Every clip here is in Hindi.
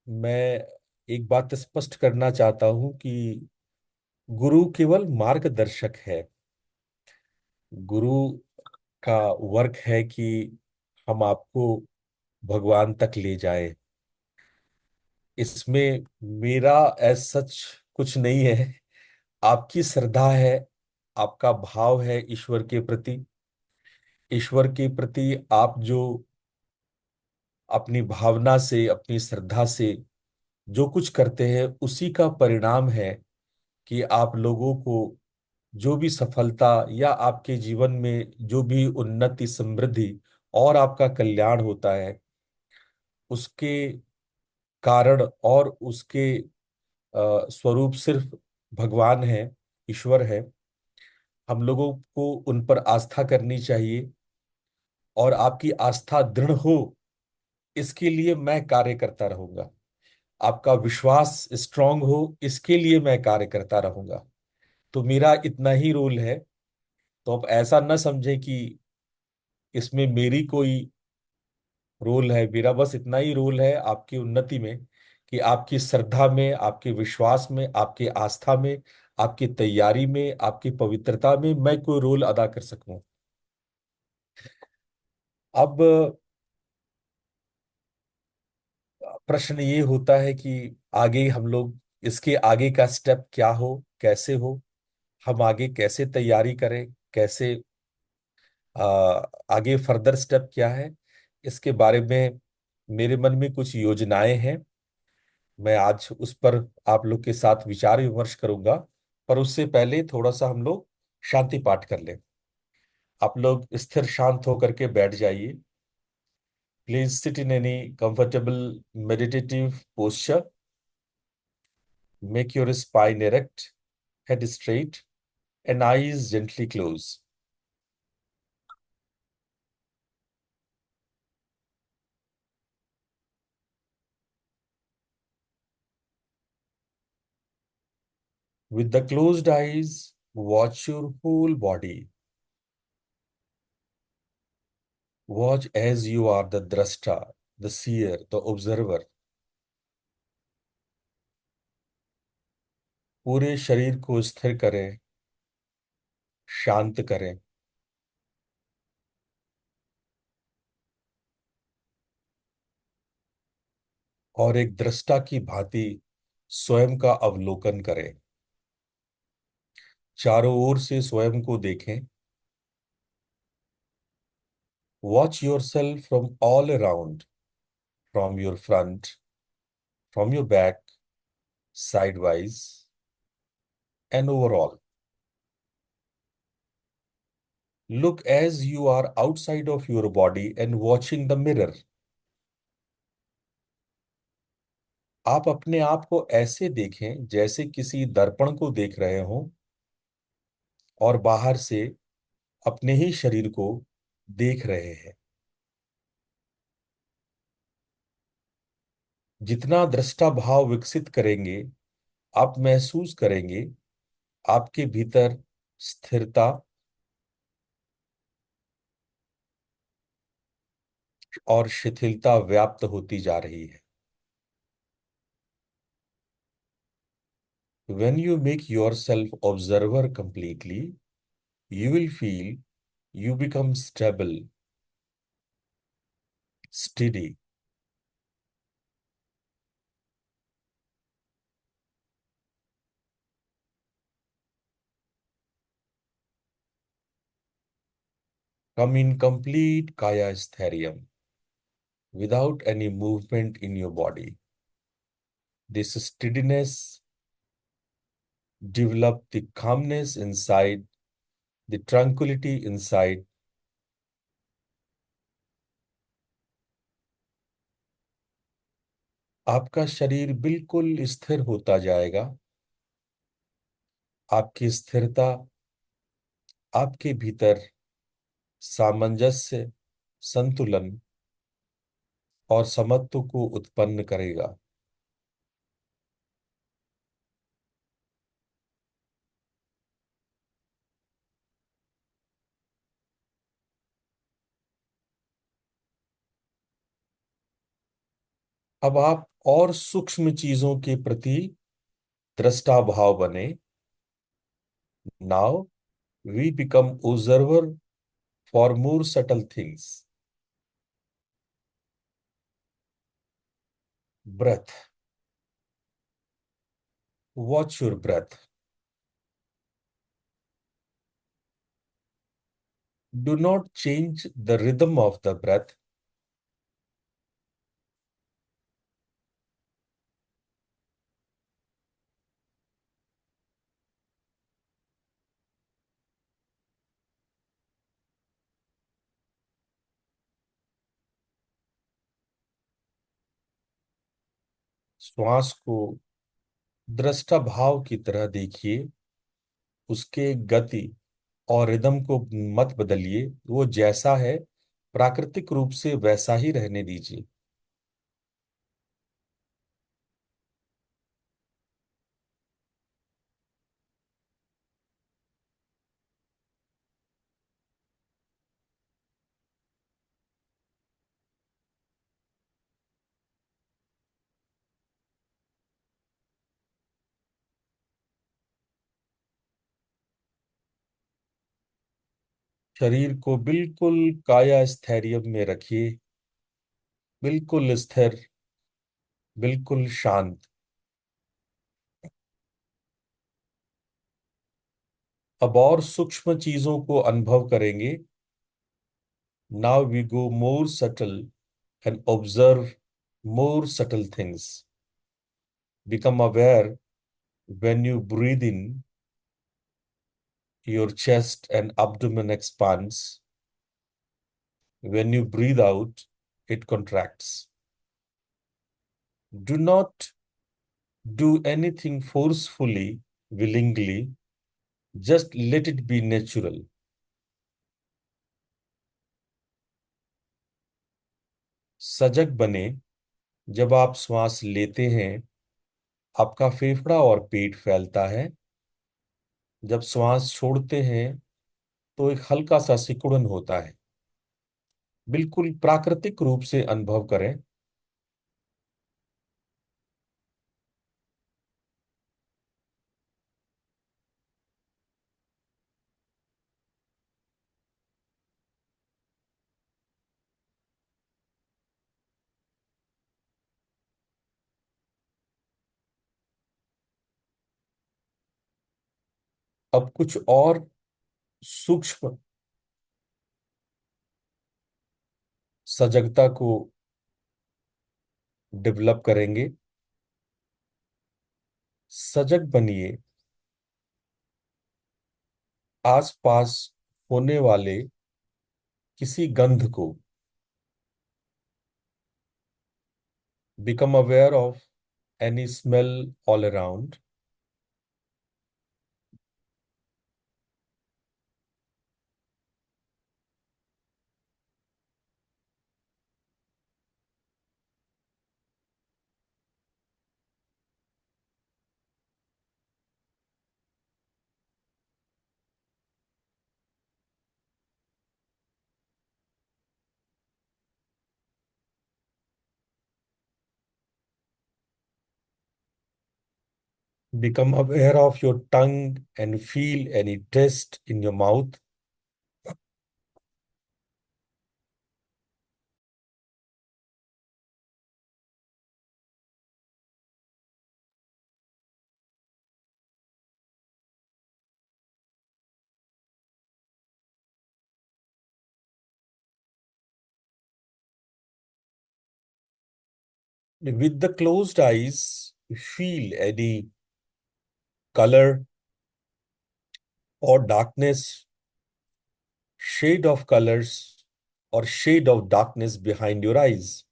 मैं एक बात स्पष्ट करना चाहता हूं कि गुरु केवल मार्गदर्शक है। गुरु का वर्क है कि हम आपको भगवान तक ले जाए। इसमें मेरा एज सच कुछ नहीं है। आपकी श्रद्धा है, आपका भाव है ईश्वर के प्रति। ईश्वर के प्रति आप जो अपनी भावना से, अपनी श्रद्धा से जो कुछ करते हैं, उसी का परिणाम है कि आप लोगों को जो भी सफलता या आपके जीवन में जो भी उन्नति, समृद्धि और आपका कल्याण होता है, उसके कारण और उसके स्वरूप सिर्फ भगवान है, ईश्वर है। हम लोगों को उन पर आस्था करनी चाहिए, और आपकी आस्था दृढ़ हो, इसके लिए मैं कार्य करता रहूंगा। आपका विश्वास स्ट्रांग हो, इसके लिए मैं कार्य करता रहूंगा। तो मेरा इतना ही रोल है। तो आप ऐसा न समझे कि इसमें मेरी कोई रोल है। मेरा बस इतना ही रोल है आपकी उन्नति में, कि आपकी श्रद्धा में, आपके विश्वास में, आपके आस्था में, आपकी तैयारी में, आपकी पवित्रता में मैं कोई रोल अदा कर सकूं। अब प्रश्न ये होता है कि आगे हम लोग, इसके आगे का स्टेप क्या हो, कैसे हो, हम आगे कैसे तैयारी करें, कैसे आ, आगे फर्दर स्टेप क्या है, इसके बारे में मेरे मन में कुछ योजनाएं हैं। मैं आज उस पर आप लोग के साथ विचार विमर्श करूंगा। पर उससे पहले थोड़ा सा हम लोग शांति पाठ कर लें। आप लोग स्थिर शांत होकर के बैठ जाइए। Please sit in any comfortable meditative posture. Make your spine erect, head straight, and eyes gently close. With the closed eyes, watch your whole body. Watch as you are the drashta, the seer, the observer. पूरे शरीर को स्थिर करें, शांत करें, और एक दृष्टा की भांति स्वयं का अवलोकन करें। चारों ओर से स्वयं को देखें। Watch your self from all around, from your front, from your back, side wise, and overall. Look as you are outside of your body and watching the mirror. आप अपने आप को ऐसे देखें जैसे किसी दर्पण को देख रहे हो, और बाहर से अपने ही शरीर को देख रहे हैं। जितना दृष्टा भाव विकसित करेंगे, आप महसूस करेंगे आपके भीतर स्थिरता और शिथिलता व्याप्त होती जा रही है। When you make yourself observer completely, you will feel you become stable, steady, come in complete kaya stherium, without any movement in your body. This steadiness develop the calmness inside, the tranquility inside. आपका शरीर बिल्कुल स्थिर होता जाएगा। आपकी स्थिरता आपके भीतर सामंजस्य, संतुलन और समत्व को उत्पन्न करेगा। अब आप और सूक्ष्म चीजों के प्रति दृष्टा भाव बने। Now we become observer for more subtle things. Breath. Watch your breath. Do not change the rhythm of the breath. श्वास को दृष्टा भाव की तरह देखिए। उसके गति और रिदम को मत बदलिए। वो जैसा है प्राकृतिक रूप से वैसा ही रहने दीजिए। शरीर को बिल्कुल काया स्थैर्य में रखिए। बिल्कुल स्थिर। बिल्कुल शांत। अब और सूक्ष्म चीजों को अनुभव करेंगे। Now we go more subtle and observe more subtle things. Become aware when you breathe in, your chest and abdomen expands. When you breathe out, it contracts. Do not do anything forcefully, willingly. Just let it be natural. सजग बने। जब आप श्वास लेते हैं, आपका फेफड़ा और पेट फैलता है। जब श्वास छोड़ते हैं तो एक हल्का सा सिकुड़न होता है। बिल्कुल प्राकृतिक रूप से अनुभव करें। अब कुछ और सूक्ष्म सजगता को डेवलप करेंगे। सजग बनिए। आसपास होने वाले किसी गंध को। Become aware of any smell all around. Become aware of your tongue and feel any taste in your mouth. With the closed eyes, feel any color or darkness, shade of colors or shade of darkness behind your eyes.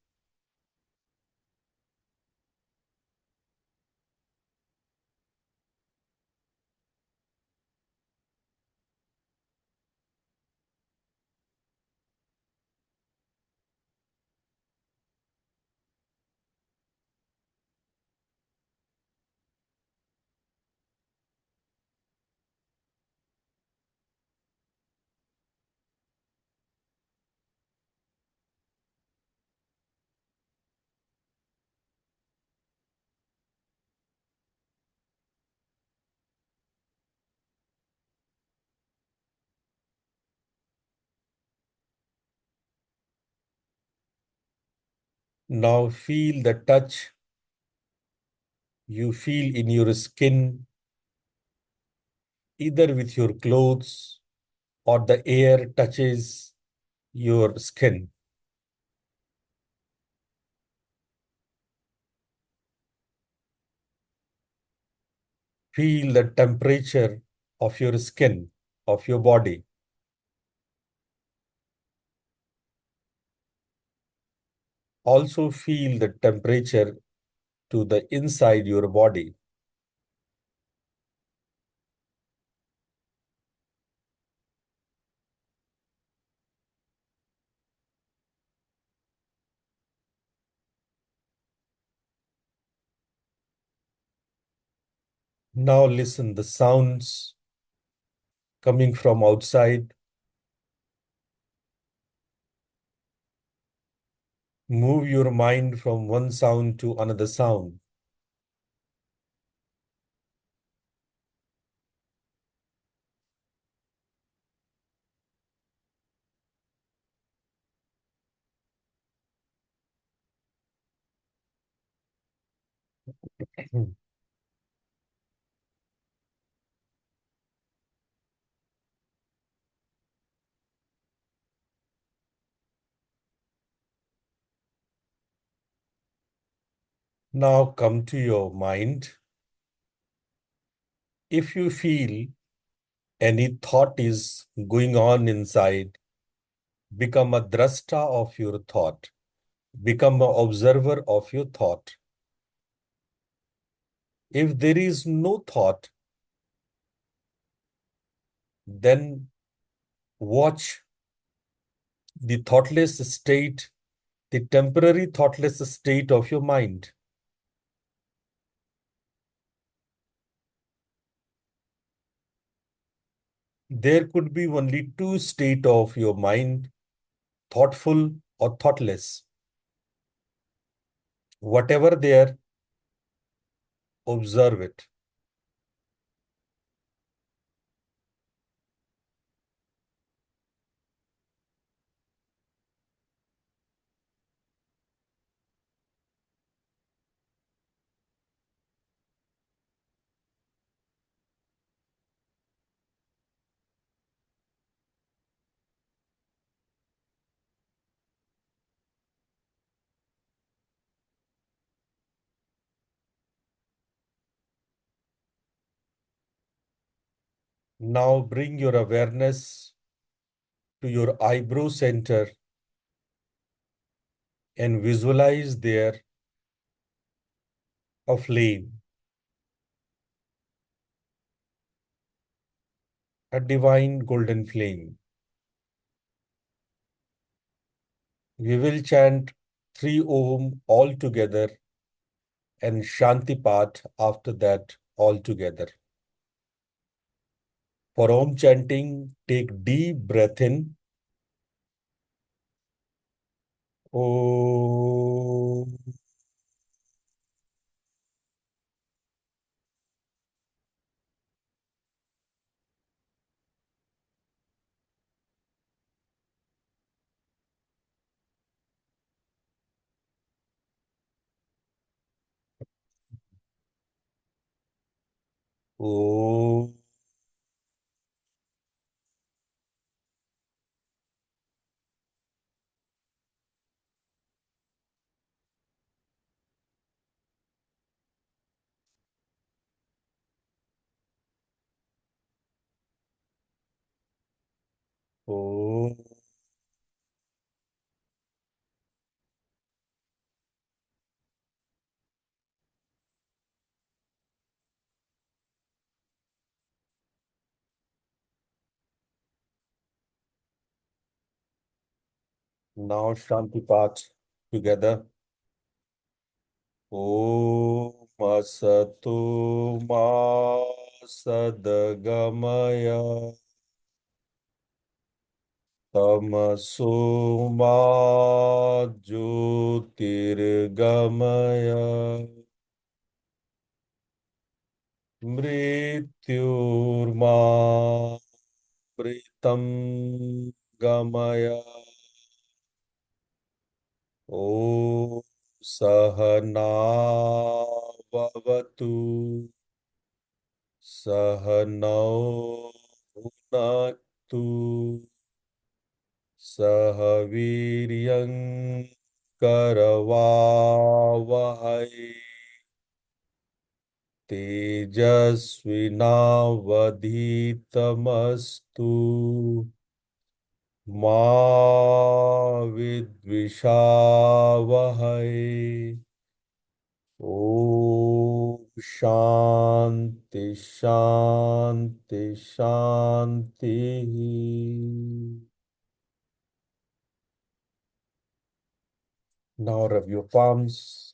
Now feel the touch you feel in your skin, either with your clothes or the air touches your skin. Feel the temperature of your skin, of your body. Also feel the temperature to the inside your body. Now listen the sounds coming from outside. Move your mind from one sound to another sound. Now come to your mind. If you feel any thought is going on inside, become a drasta of your thought. Become an observer of your thought. If there is no thought, then watch the thoughtless state, the temporary thoughtless state of your mind. There could be only two states of your mind, thoughtful or thoughtless. Whatever there, observe it. Now bring your awareness to your eyebrow center and visualize there a flame, a divine golden flame. We will chant 3 Om all together and Shanti Path after that all together. For Om chanting, take deep breath in. Om. Om. Om. Now Shanti Path together. Om Asatu Ma Sadgamaya Tamaso Ma Jyotirgamaya Mrityurma Mritam Gamaya. Om सहनावतु सहनौ भुनक्तु सह वीर्यं करवावहै तेजस्विनावधीतमस्तु मा विद्विषावहै। ओम शांति शांति शांति। Now rub your palms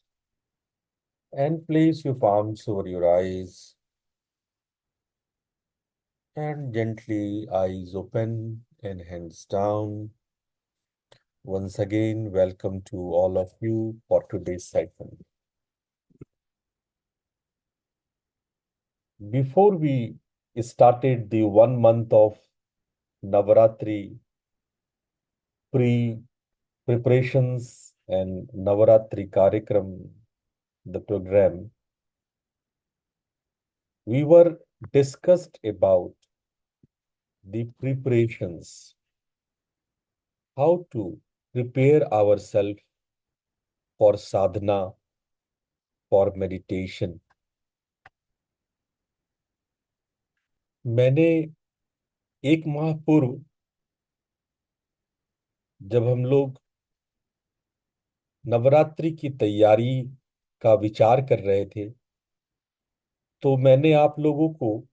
and place your palms over your eyes and gently eyes open and hands down. Once again, welcome to all of you for today's session. Before we started the 1 month of Navaratri pre preparations and Navaratri Karikram, the program, we were discussed about the preparations, how to prepare ourselves for sadhana, for meditation. मैंने एक माह पूर्व जब हम लोग नवरात्रि की तैयारी का विचार कर रहे थे, तो मैंने आप लोगों को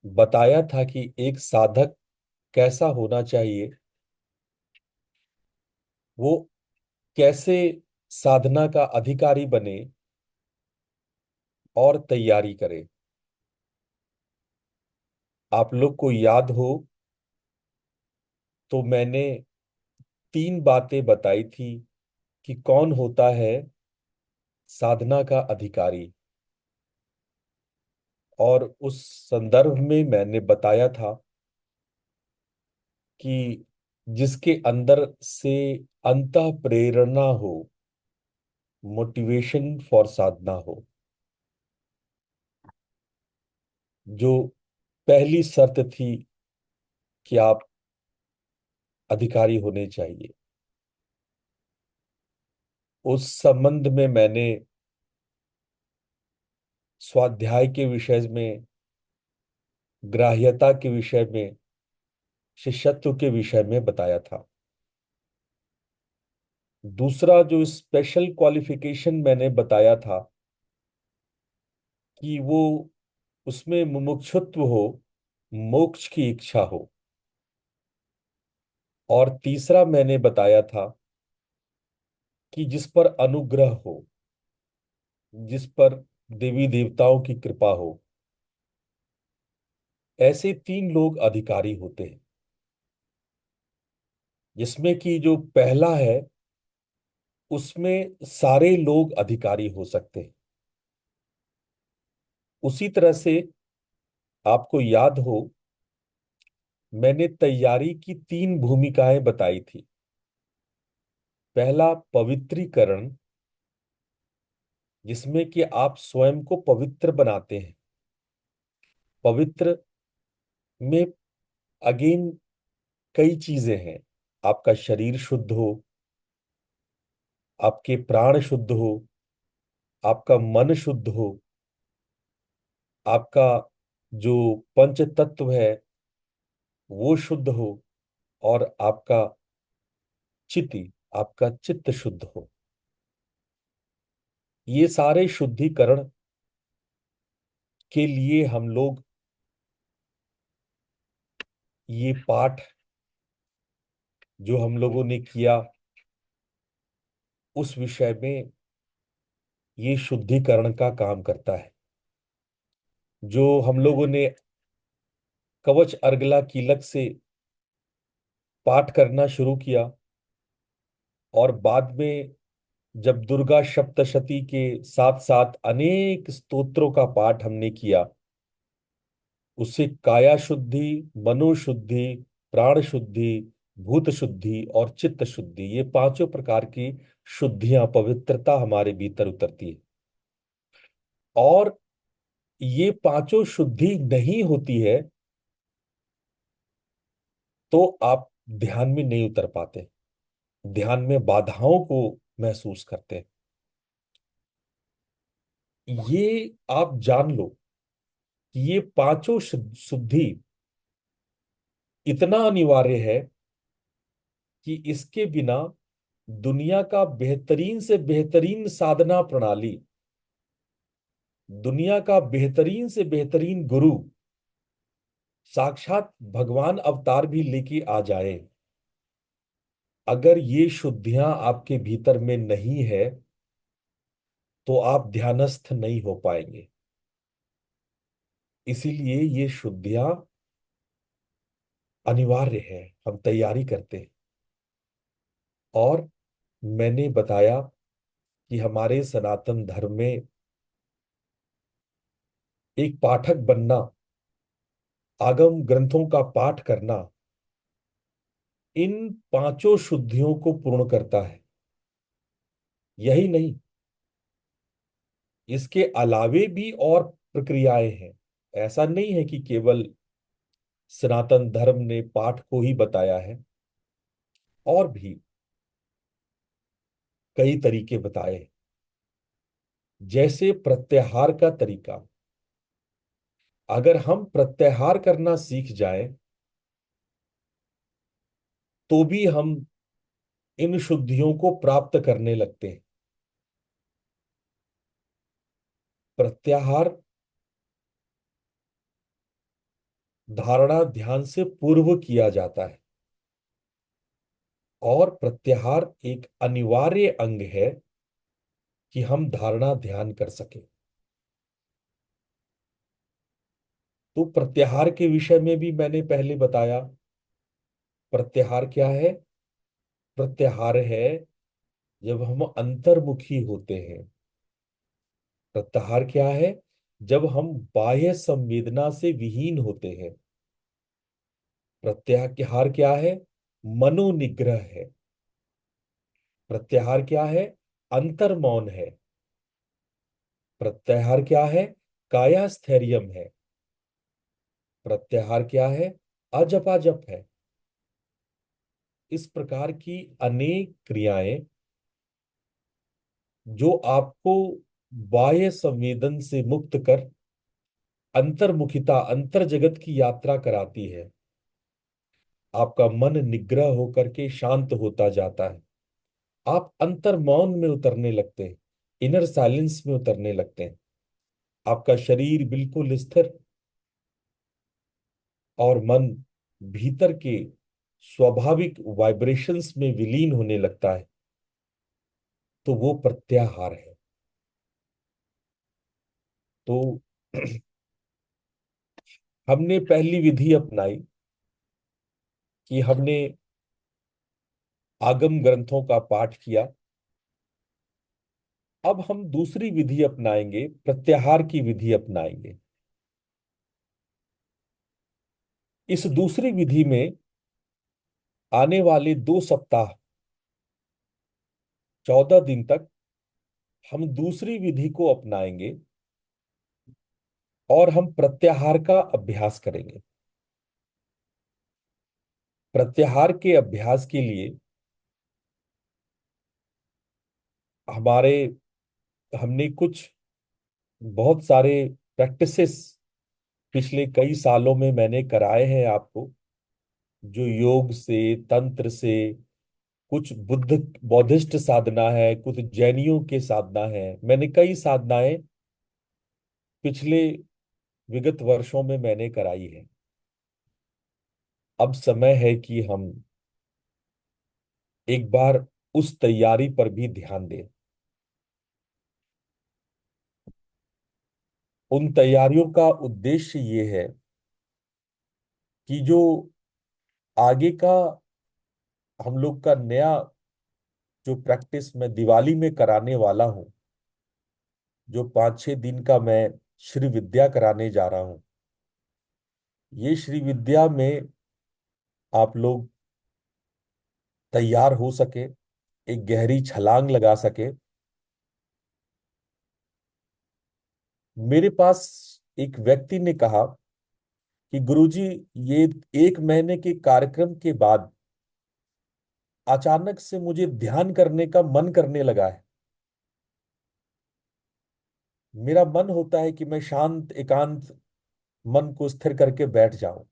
बताया था कि एक साधक कैसा होना चाहिए, वो कैसे साधना का अधिकारी बने और तैयारी करे। आप लोग को याद हो तो मैंने 3 बातें बताई थी कि कौन होता है साधना का अधिकारी, और उस संदर्भ में मैंने बताया था कि जिसके अंदर से अंतः प्रेरणा हो, मोटिवेशन फॉर साधना हो, जो पहली शर्त थी कि आप अधिकारी होने चाहिए। उस संबंध में मैंने स्वाध्याय के विषय में, ग्राह्यता के विषय में, शिष्यत्व के विषय में बताया था। दूसरा जो स्पेशल क्वालिफिकेशन मैंने बताया था कि वो उसमें मुमुक्षुत्व हो, मोक्ष की इच्छा हो। और तीसरा मैंने बताया था कि जिस पर अनुग्रह हो, जिस पर देवी देवताओं की कृपा हो, ऐसे 3 लोग अधिकारी होते हैं। जिसमें कि जो पहला है, उसमें सारे लोग अधिकारी हो सकते हैं। उसी तरह से आपको याद हो, मैंने तैयारी की 3 भूमिकाएं बताई थी। पहला पवित्रीकरण, जिसमें कि आप स्वयं को पवित्र बनाते हैं। पवित्र में अगेन कई चीजें हैं। आपका शरीर शुद्ध हो, आपके प्राण शुद्ध हो, आपका मन शुद्ध हो, आपका जो पंच तत्व है वो शुद्ध हो, और आपका चिति, आपका चित्त शुद्ध हो। ये सारे शुद्धिकरण के लिए हम लोग ये पाठ जो हम लोगों ने किया, उस विषय में ये शुद्धिकरण का काम करता है। जो हम लोगों ने कवच अर्गला कीलक से पाठ करना शुरू किया, और बाद में जब दुर्गा सप्तशती के साथ साथ अनेक स्तोत्रों का पाठ हमने किया, उससे काया शुद्धि, मनोशुद्धि, प्राण शुद्धि, भूत शुद्धि और चित्त शुद्धि, ये 5 प्रकार की शुद्धियां, पवित्रता हमारे भीतर उतरती है। और ये पांचों शुद्धि नहीं होती है तो आप ध्यान में नहीं उतर पाते, ध्यान में बाधाओं को महसूस करते हैं। ये आप जान लो कि ये पांचों शुद्धि इतना अनिवार्य है कि इसके बिना दुनिया का बेहतरीन से बेहतरीन साधना प्रणाली, दुनिया का बेहतरीन से बेहतरीन गुरु, साक्षात भगवान अवतार भी लेके आ जाए, अगर ये शुद्धियां आपके भीतर में नहीं है तो आप ध्यानस्थ नहीं हो पाएंगे। इसीलिए ये शुद्धियां अनिवार्य है, हम तैयारी करते हैं। और मैंने बताया कि हमारे सनातन धर्म में एक पाठक बनना, आगम ग्रंथों का पाठ करना, इन पांचों शुद्धियों को पूर्ण करता है। यही नहीं, इसके अलावे भी और प्रक्रियाएं हैं। ऐसा नहीं है कि केवल सनातन धर्म ने पाठ को ही बताया है, और भी कई तरीके बताए। जैसे प्रत्याहार का तरीका, अगर हम प्रत्याहार करना सीख जाए तो भी हम इन शुद्धियों को प्राप्त करने लगते हैं। प्रत्याहार धारणा ध्यान से पूर्व किया जाता है, और प्रत्याहार एक अनिवार्य अंग है कि हम धारणा ध्यान कर सके। तो प्रत्याहार के विषय में भी मैंने पहले बताया। प्रत्याहार क्या है? प्रत्याहार है जब हम अंतर्मुखी होते हैं। प्रत्याहार क्या है? जब हम बाह्य संवेदना से विहीन होते हैं। प्रत्याहार क्या है? मनोनिग्रह है। प्रत्याहार क्या है? अंतर्मौन है। प्रत्याहार क्या है? कायास्थैर्यम है। प्रत्याहार क्या है? अजपा जप है। इस प्रकार की अनेक क्रियाएं जो आपको बाह्य संवेदन से मुक्त कर अंतर्मुखिता, अंतर जगत की यात्रा कराती है। आपका मन निग्रह होकर के शांत होता जाता है। आप अंतर मौन में उतरने लगते हैं, इनर साइलेंस में उतरने लगते हैं। आपका शरीर बिल्कुल स्थिर और मन भीतर के स्वाभाविक वाइब्रेशंस में विलीन होने लगता है। तो वो प्रत्याहार है। तो हमने पहली विधि अपनाई कि हमने आगम ग्रंथों का पाठ किया। अब हम दूसरी विधि अपनाएंगे, प्रत्याहार की विधि अपनाएंगे। इस दूसरी विधि में आने वाले 2 सप्ताह, 14 दिन तक हम दूसरी विधि को अपनाएंगे और हम प्रत्याहार का अभ्यास करेंगे। प्रत्याहार के अभ्यास के लिए हमारे हमने कुछ बहुत सारे प्रैक्टिसेस पिछले कई सालों में मैंने कराए हैं आपको, जो योग से, तंत्र से, कुछ बौद्धिस्ट साधना है, कुछ जैनियों के साधना है। मैंने कई साधनाएं पिछले विगत वर्षों में मैंने कराई है। अब समय है कि हम एक बार उस तैयारी पर भी ध्यान दें। उन तैयारियों का उद्देश्य ये है कि जो आगे का हम लोग का नया जो प्रैक्टिस मैं दिवाली में कराने वाला हूं, जो 5-6 दिन का मैं श्री विद्या कराने जा रहा हूं, ये श्री विद्या में आप लोग तैयार हो सके, एक गहरी छलांग लगा सके। मेरे पास एक व्यक्ति ने कहा कि गुरुजी, ये 1 महीने के कार्यक्रम के बाद अचानक से मुझे ध्यान करने का मन करने लगा है। मेरा मन होता है कि मैं शांत एकांत मन को स्थिर करके बैठ जाऊं।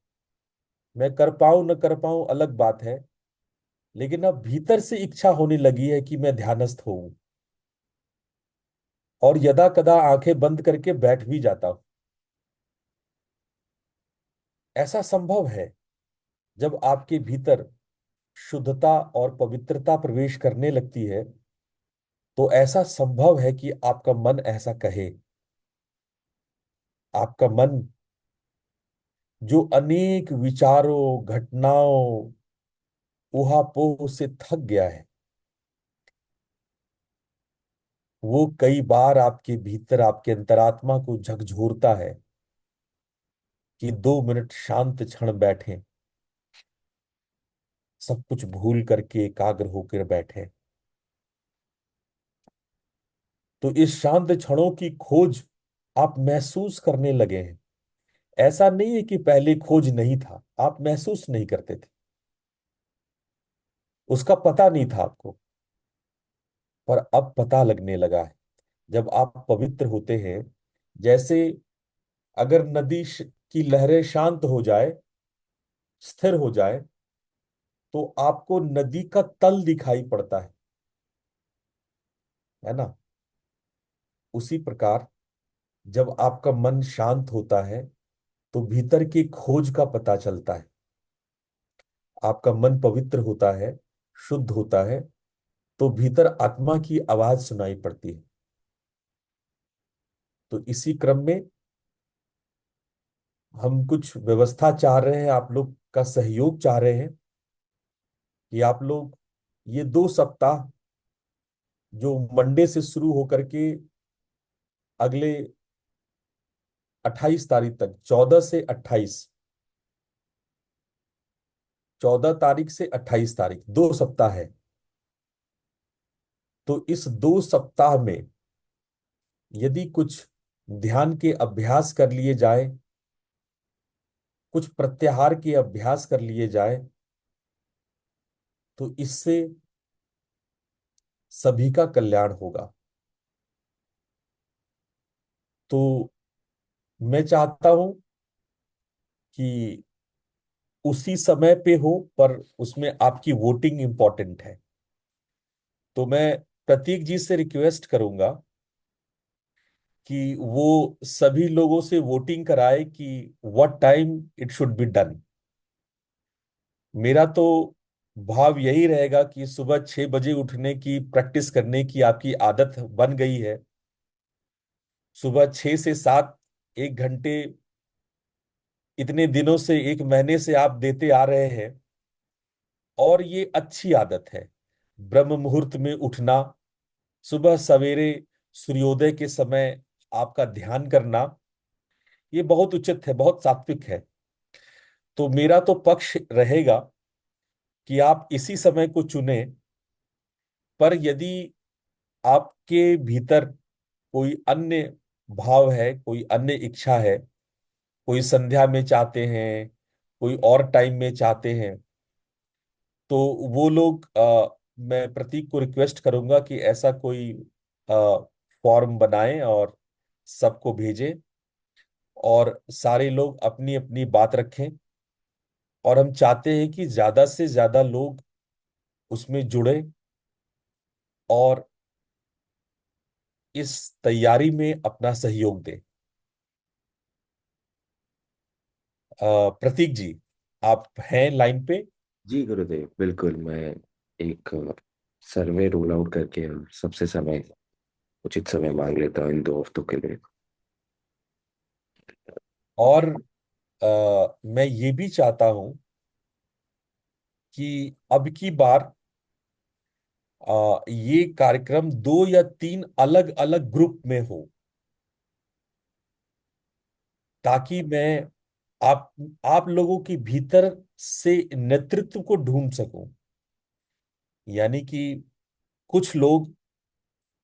मैं कर पाऊं न कर पाऊं अलग बात है, लेकिन अब भीतर से इच्छा होने लगी है कि मैं ध्यानस्थ होऊं, और यदा कदा आंखें बंद करके बैठ भी जाता हूं। ऐसा संभव है जब आपके भीतर शुद्धता और पवित्रता प्रवेश करने लगती है, तो ऐसा संभव है कि आपका मन ऐसा कहे। आपका मन जो अनेक विचारों, घटनाओं, ऊहापोह से थक गया है, वो कई बार आपके भीतर, आपके अंतरात्मा को झकझोरता है कि 2 मिनट शांत क्षण बैठें, सब कुछ भूल करके एकाग्र होकर बैठें। तो इस शांत क्षणों की खोज आप महसूस करने लगे हैं। ऐसा नहीं है कि पहले खोज नहीं था, आप महसूस नहीं करते थे, उसका पता नहीं था आपको, पर अब पता लगने लगा है। जब आप पवित्र होते हैं, जैसे अगर की लहरें शांत हो जाए, स्थिर हो जाए, तो आपको नदी का तल दिखाई पड़ता है ना। उसी प्रकार जब आपका मन शांत होता है, तो भीतर की खोज का पता चलता है। आपका मन पवित्र होता है, शुद्ध होता है, तो भीतर आत्मा की आवाज सुनाई पड़ती है। तो इसी क्रम में हम कुछ व्यवस्था चाह रहे हैं, आप लोग का सहयोग चाह रहे हैं कि आप लोग ये 2 सप्ताह जो मंडे से शुरू होकर के अगले 28 तारीख तक, 14 से 28, 14 तारीख से 28 तारीख 2 सप्ताह है। तो इस 2 सप्ताह में यदि कुछ ध्यान के अभ्यास कर लिए जाए, कुछ प्रत्याहार के अभ्यास कर लिए जाए, तो इससे सभी का कल्याण होगा। तो मैं चाहता हूं कि उसी समय पे हो, पर उसमें आपकी वोटिंग इंपॉर्टेंट है। तो मैं प्रतीक जी से रिक्वेस्ट करूंगा कि वो सभी लोगों से वोटिंग कराए कि what time it should be done. मेरा तो भाव यही रहेगा कि सुबह 6 बजे उठने की, प्रैक्टिस करने की आपकी आदत बन गई है। सुबह 6 से 7, 1 घंटे इतने दिनों से, 1 महीने से आप देते आ रहे हैं, और ये अच्छी आदत है। ब्रह्म मुहूर्त में उठना, सुबह सवेरे सूर्योदय के समय आपका ध्यान करना, ये बहुत उचित है, बहुत सात्विक है। तो मेरा तो पक्ष रहेगा कि आप इसी समय को चुने। पर यदि आपके भीतर कोई अन्य भाव है, कोई अन्य इच्छा है, कोई संध्या में चाहते हैं, कोई और टाइम में चाहते हैं, तो वो लोग मैं प्रतीक को रिक्वेस्ट करूंगा कि ऐसा कोई फॉर्म बनाएं और सबको भेजें, और सारे लोग अपनी अपनी बात रखें। और हम चाहते हैं कि ज्यादा से ज्यादा लोग उसमें जुड़े और इस तैयारी में अपना सहयोग दें। प्रतीक जी, आप हैं लाइन पे? जी गुरुदेव, बिल्कुल। मैं एक सर्वे रोल आउट करके और सबसे समय, उचित समय मांग लेता हूँ इन 2 हफ्तों के लिए। और मैं ये भी चाहता हूं कि अब की बार ये कार्यक्रम 2 या 3 अलग अलग ग्रुप में हो, ताकि मैं आप आप लोगों के भीतर से नेतृत्व को ढूंढ सकूं। यानी कि कुछ लोग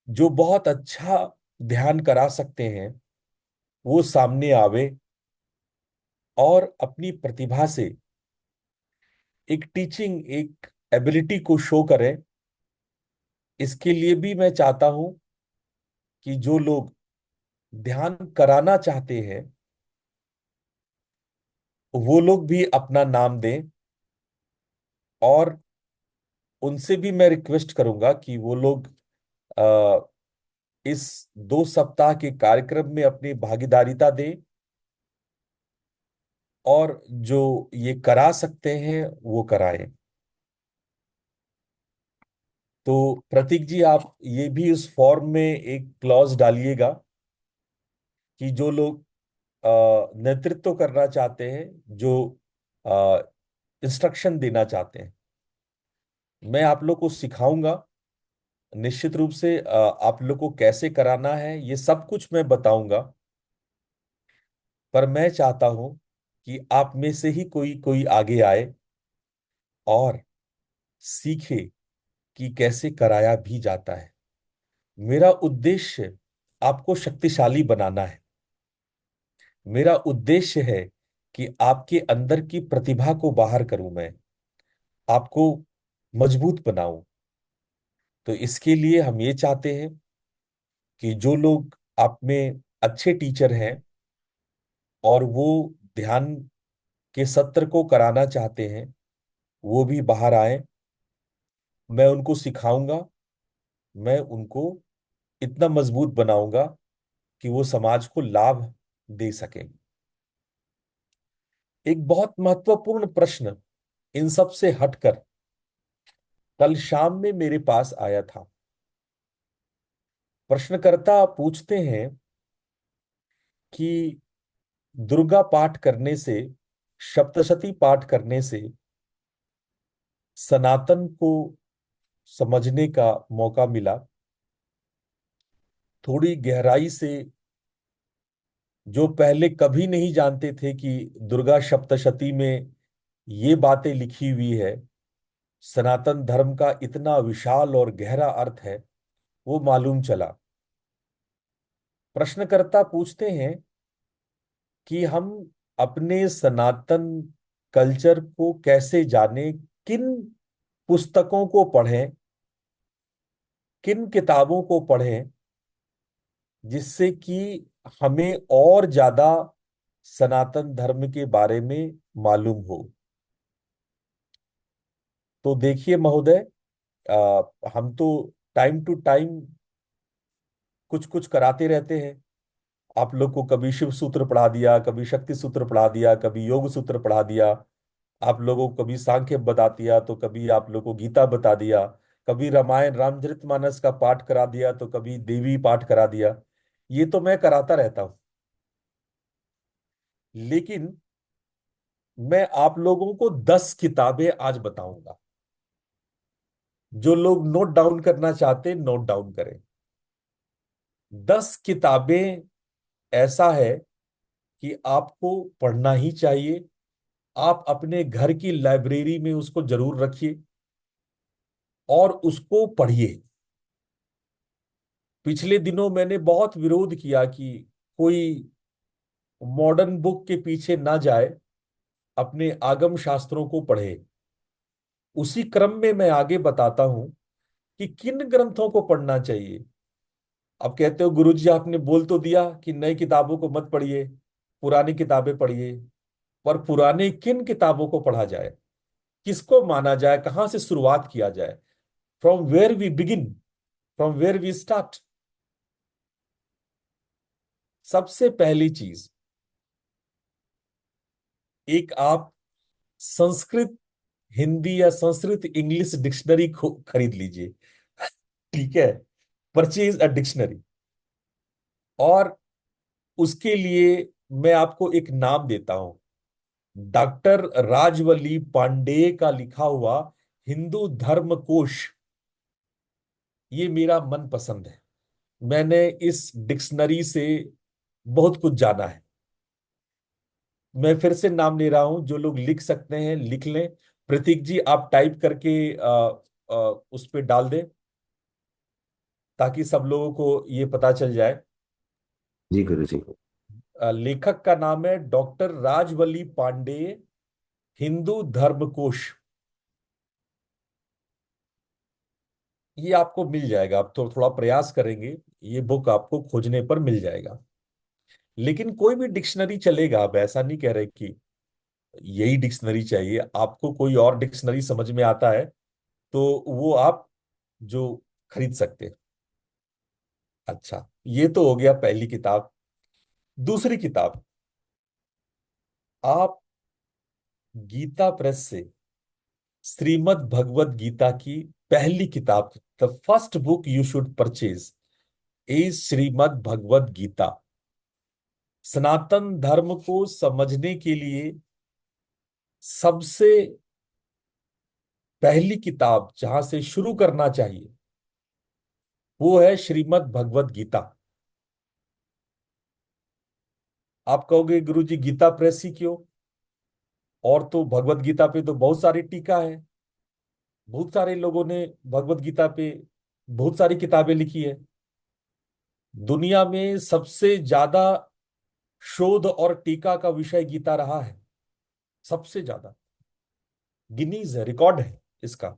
जो बहुत अच्छा ध्यान करा सकते हैं वो सामने आवे और अपनी प्रतिभा से एक टीचिंग, एक एबिलिटी को शो करें। इसके लिए भी मैं चाहता हूं कि जो लोग ध्यान कराना चाहते हैं वो लोग भी अपना नाम दें, और उनसे भी मैं रिक्वेस्ट करूंगा कि वो लोग अ, इस 2 सप्ताह के कार्यक्रम में अपनी भागीदारिता दें, और जो ये करा सकते हैं वो कराएं। तो प्रतीक जी, आप ये भी उस फॉर्म में एक क्लॉज डालिएगा कि जो लोग नेतृत्व करना चाहते हैं, जो इंस्ट्रक्शन देना चाहते हैं, मैं आप लोग को सिखाऊंगा। निश्चित रूप से आप लोग को कैसे कराना है ये सब कुछ मैं बताऊंगा। पर मैं चाहता हूं कि आप में से ही कोई कोई आगे आए और सीखे कि कैसे कराया भी जाता है। मेरा उद्देश्य आपको शक्तिशाली बनाना है। मेरा उद्देश्य है कि आपके अंदर की प्रतिभा को बाहर करूं, मैं आपको मजबूत बनाऊं। तो इसके लिए हम ये चाहते हैं कि जो लोग आप में अच्छे टीचर हैं और वो ध्यान के सत्र को कराना चाहते हैं वो भी बाहर आए। मैं उनको सिखाऊंगा, मैं उनको इतना मजबूत बनाऊंगा कि वो समाज को लाभ दे सकें। एक बहुत महत्वपूर्ण प्रश्न इन सब से हटकर कल शाम में मेरे पास आया था। प्रश्नकर्ता पूछते हैं कि दुर्गा पाठ करने से, सप्तशती पाठ करने से सनातन को समझने का मौका मिला। थोड़ी गहराई से, जो पहले कभी नहीं जानते थे कि दुर्गा सप्तशती में ये बातें लिखी हुई है, सनातन धर्म का इतना विशाल और गहरा अर्थ है, वो मालूम चला। प्रश्नकर्ता पूछते हैं कि हम अपने सनातन कल्चर को कैसे जाने, किन पुस्तकों को पढ़ें, किन किताबों को पढ़ें जिससे कि हमें और ज्यादा सनातन धर्म के बारे में मालूम हो। तो देखिए महोदय, हम तो टाइम टू टाइम कुछ कुछ कराते रहते हैं। आप लोग को कभी शिव सूत्र पढ़ा दिया, कभी शक्ति सूत्र पढ़ा दिया, कभी योग सूत्र पढ़ा दिया। आप लोगों को कभी सांख्य बता दिया, तो कभी आप लोगों को गीता बता दिया। कभी रामायण रामचरितमानस का पाठ करा दिया, तो कभी देवी पाठ करा दिया। ये तो मैं कराता रहता हूं। लेकिन मैं आप लोगों को 10 किताबें आज बताऊंगा। जो लोग नोट डाउन करना चाहते हैं नोट डाउन करें। 10 किताबें ऐसा है कि आपको पढ़ना ही चाहिए। आप अपने घर की लाइब्रेरी में उसको जरूर रखिए और उसको पढ़िए। पिछले दिनों मैंने बहुत विरोध किया कि कोई मॉडर्न बुक के पीछे ना जाए, अपने आगम शास्त्रों को पढ़े। उसी क्रम में मैं आगे बताता हूं कि किन ग्रंथों को पढ़ना चाहिए। अब कहते हो गुरुजी आपने बोल तो दिया कि नई किताबों को मत पढ़िए, पुरानी किताबें पढ़िए। पर पुराने किन किताबों को पढ़ा जाए, किसको माना जाए, कहां से शुरुआत किया जाए? From where we begin, from where we start. सबसे पहली चीज, एक आप संस्कृत हिंदी या संस्कृत इंग्लिश डिक्शनरी खरीद लीजिए। ठीक है, परचेज अ डिक्शनरी। और उसके लिए मैं आपको एक नाम देता हूं, डॉक्टर राजवल्ली पांडेय का लिखा हुआ हिंदू धर्म कोश। ये मेरा मन पसंद है। मैंने इस डिक्शनरी से बहुत कुछ जाना है। मैं फिर से नाम ले रहा हूं, जो लोग लिख सकते हैं लिख लें। प्रतीक जी आप टाइप करके उस पे डाल दें। ताकि सब लोगों को ये पता चल जाए। जी गुरु जी। लेखक का नाम है डॉक्टर राजवली पांडे, हिंदू धर्मकोश। ये आपको मिल जाएगा, आप तो थोड़ा प्रयास करेंगे, ये बुक आपको खोजने पर मिल जाएगा। लेकिन कोई भी डिक्शनरी चलेगा, अब ऐसा नहीं कह रहे कि यही डिक्शनरी चाहिए आपको, कोई और डिक्शनरी समझ में आता है तो वो आप जो खरीद सकते हैं। अच्छा, ये तो हो गया पहली किताब। दूसरी किताब, आप गीता प्रेस से श्रीमद् भगवत गीता की पहली किताब, the first book you should purchase is Shrimad Bhagavad Gita. Sanatan Dharma को समझने के लिए सबसे पहली किताब जहां से शुरू करना चाहिए वो है श्रीमद् भगवत गीता। आप कहोगे गुरुजी गीता प्रेस ही क्यों, और तो भगवत गीता पे तो बहुत सारी टीका है, बहुत सारे लोगों ने भगवत गीता पे बहुत सारी किताबें लिखी है। दुनिया में सबसे ज्यादा शोध और टीका का विषय गीता रहा है, सबसे ज्यादा, गिनीज है, रिकॉर्ड है इसका।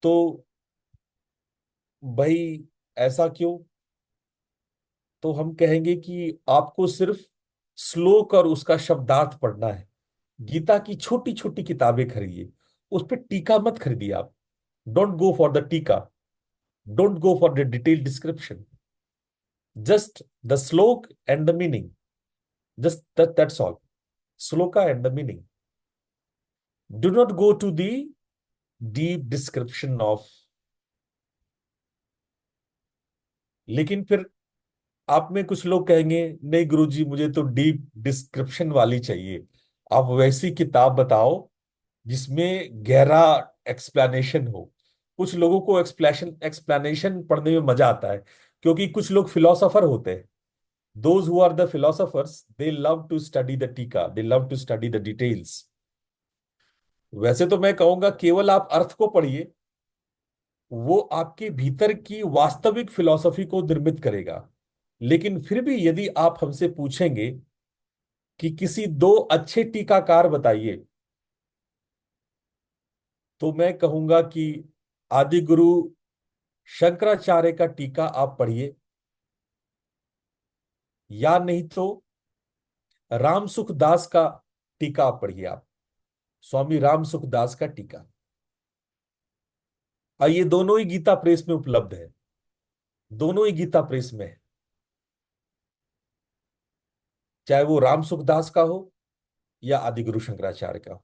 तो भाई ऐसा क्यों, तो हम कहेंगे कि आपको सिर्फ श्लोक और उसका शब्दार्थ पढ़ना है। गीता की छोटी छोटी किताबें खरीदिए, उस पर टीका मत खरीदिए आप। Don't go for the tika, don't go for the detail description, just the shloka and the meaning, just that's all. Shloka and the meaning, do not go to the deep description of. लेकिन फिर आप में कुछ लोग कहेंगे नहीं गुरुजी मुझे तो डीप डिस्क्रिप्शन वाली चाहिए, आप वैसी किताब बताओ जिसमें गहरा एक्सप्लेनेशन हो। कुछ लोगों को एक्सप्लेनेशन पढ़ने में मजा आता है, क्योंकि कुछ लोग फिलोसोफर होते हैं। Those who are the philosophers they love to study the tika, they love to study the details. वैसे तो मैं कहूंगा केवल आप अर्थ को पढ़िए, वो आपके भीतर की वास्तविक फिलॉसफी को निर्मित करेगा। लेकिन फिर भी यदि आप हमसे पूछेंगे कि किसी दो अच्छे टीकाकार बताइए, तो मैं कहूंगा कि आदि गुरु शंकराचार्य का टीका आप पढ़िए, या नहीं तो राम सुखदास का टीका आप पढ़िए, आप स्वामी राम सुखदास का टीका। और ये दोनों ही गीता प्रेस में उपलब्ध है, दोनों ही गीता प्रेस में है, चाहे वो राम सुखदास का हो या आदि गुरु शंकराचार्य का हो।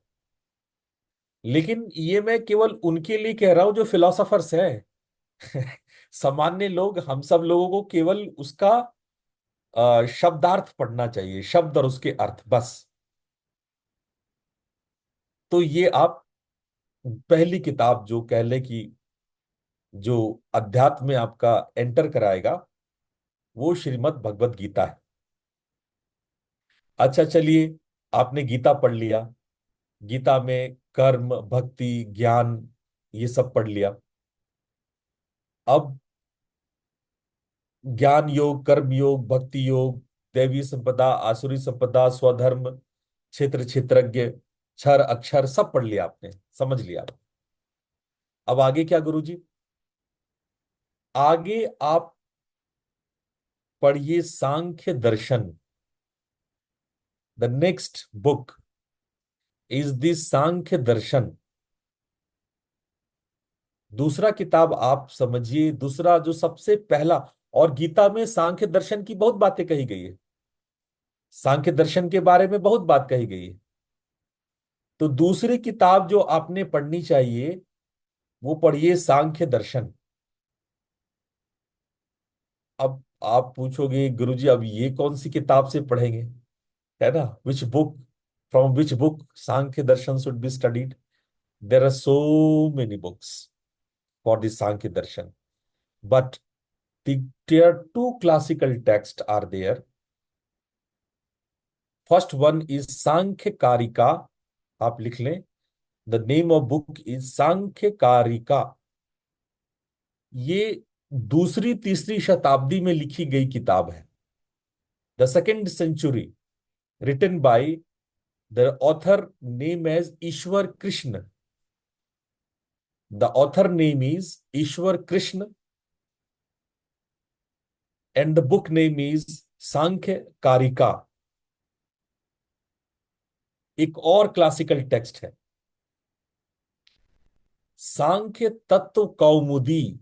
लेकिन ये मैं केवल उनके लिए कह रहा हूं जो फिलोसोफर्स हैं। सामान्य लोग, हम सब लोगों को केवल उसका शब्दार्थ पढ़ना चाहिए, शब्द और उसके अर्थ बस। तो ये आप पहली किताब जो कह ले कि जो अध्यात्म में आपका एंटर कराएगा वो श्रीमद् भगवत गीता है। अच्छा चलिए, आपने गीता पढ़ लिया, गीता में कर्म भक्ति ज्ञान ये सब पढ़ लिया। अब ज्ञान योग, कर्म योग, भक्ति योग, दैवी संपदा, आसुरी संपदा, स्वधर्म, क्षेत्र क्षेत्रज्ञ, क्षर अक्षर सब पढ़ लिया आपने, समझ लिया। अब आगे क्या गुरुजी, आगे आप पढ़िए Sankhya Darshan. The next book is the Sankhya Darshan. दूसरा किताब आप समझिए, दूसरा जो सबसे पहला, और गीता में सांख्य दर्शन की बहुत बातें कही गई है, सांख्य दर्शन के बारे में बहुत बात कही गई है। तो दूसरी किताब जो आपने पढ़नी चाहिए वो पढ़िए सांख्य दर्शन। अब आप पूछोगे गुरुजी अब ये कौन सी किताब से पढ़ेंगे, है ना, which book, from which book Sankhya Darshan should be studied. There are so many books for this Sankhya Darshan, but there are two classical texts are there. First one is सांख्य कारिका, आप लिख लें, the name of book is सांख्य कारिका। ये दूसरी तीसरी शताब्दी में लिखी गई किताब है। The second century, written by the author name as Ishwar Krishna. The author name is Ishwar Krishna and the book name is Sankhya Karika. एक और क्लासिकल टेक्स्ट है, सांख्य तत्व कौमुदी।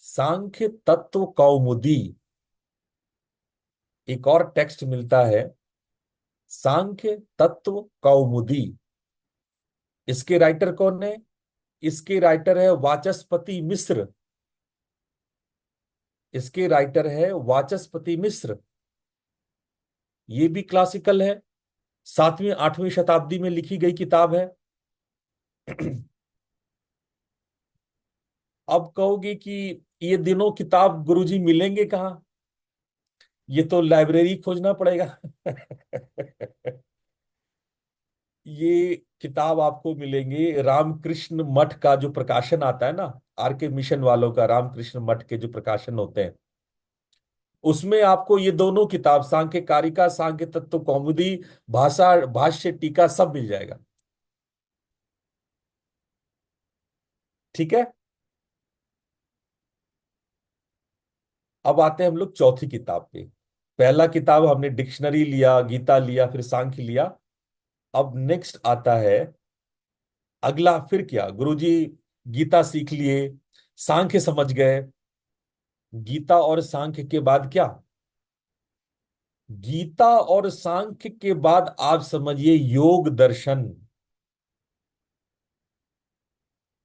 सांख्य तत्व कौमुदी एक और टेक्स्ट मिलता है, सांख्य तत्व कौमुदी। इसके राइटर कौन है? इसके राइटर है वाचस्पति मिश्र। इसके राइटर है वाचस्पति मिश्र। ये भी क्लासिकल है, 7वीं 8वीं शताब्दी में लिखी गई किताब है। अब कहोगे कि ये दिनों किताब गुरुजी मिलेंगे कहाँ? ये तो लाइब्रेरी खोजना पड़ेगा। ये किताब आपको मिलेंगे रामकृष्ण मठ का जो प्रकाशन आता है ना, आर के मिशन वालों का रामकृष्ण मठ के जो प्रकाशन होते हैं, उसमें आपको ये दोनों किताब सांख्य कारिका, सांख्य तत्व कौमुदी, भाषा भाष्य टीका सब मिल जाएगा। ठीक है। अब आते हैं हम लोग चौथी किताब पे। पहला किताब हमने डिक्शनरी लिया, गीता लिया, फिर सांख्य लिया। अब नेक्स्ट आता है अगला, फिर क्या गुरुजी? गीता सीख लिए, सांख्य समझ गए, गीता और सांख्य के बाद क्या? गीता और सांख्य के बाद आप समझिए योग दर्शन।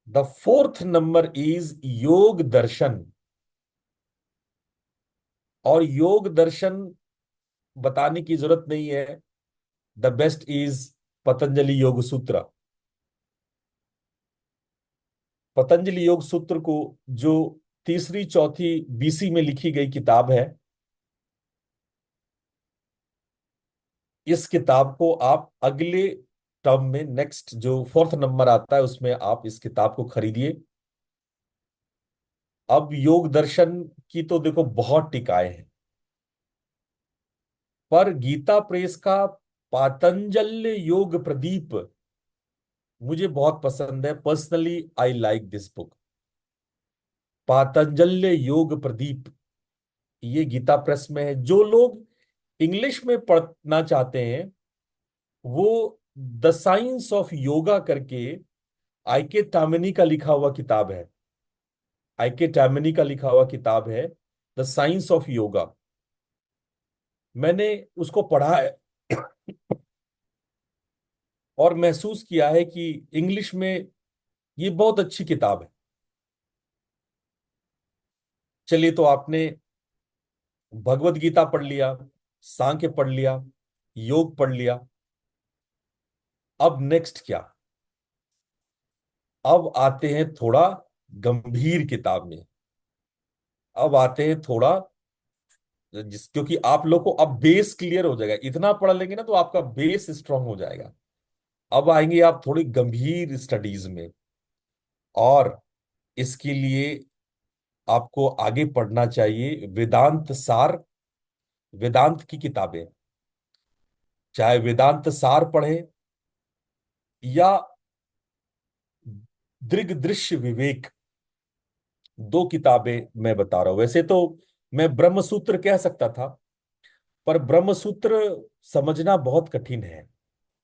द फोर्थ नंबर इज योग दर्शन। और योग दर्शन बताने की जरूरत नहीं है, द बेस्ट इज पतंजलि योग सूत्र। पतंजलि योग सूत्र को, जो तीसरी चौथी बीसी में लिखी गई किताब है, इस किताब को आप अगले टर्म में, नेक्स्ट जो फोर्थ नंबर आता है उसमें आप इस किताब को खरीदिए। अब योग दर्शन की तो देखो बहुत टिकाएं हैं, पर गीता प्रेस का पातंजल्य योग प्रदीप मुझे बहुत पसंद है। Personally I like this book, Patanjalya Yoga Pradeep. ये गीता प्रेस में है। जो लोग इंग्लिश में पढ़ना चाहते हैं, वो द साइंस ऑफ योगा करके आई के टामिनी का लिखा हुआ किताब है। आई के टामिनी का लिखा हुआ किताब है, द साइंस ऑफ योगा। मैंने उसको पढ़ा है और महसूस किया है कि इंग्लिश में ये बहुत अच्छी किताब है। चलिए, तो आपने भगवत गीता पढ़ लिया, सांख्य पढ़ लिया, योग पढ़ लिया। अब नेक्स्ट क्या? अब आते हैं थोड़ा गंभीर किताब में। अब आते हैं थोड़ा क्योंकि आप लोग को अब बेस क्लियर हो जाएगा, इतना पढ़ लेंगे ना तो आपका बेस स्ट्रांग हो जाएगा। अब आएंगे आप थोड़ी गंभीर स्टडीज में, और इसके लिए आपको आगे पढ़ना चाहिए वेदांत सार। वेदांत की किताबें, चाहे वेदांत सार पढ़े या दृग दृश्य विवेक, दो किताबें मैं बता रहा हूं। वैसे तो मैं ब्रह्म सूत्र कह सकता था, पर ब्रह्म सूत्र समझना बहुत कठिन है,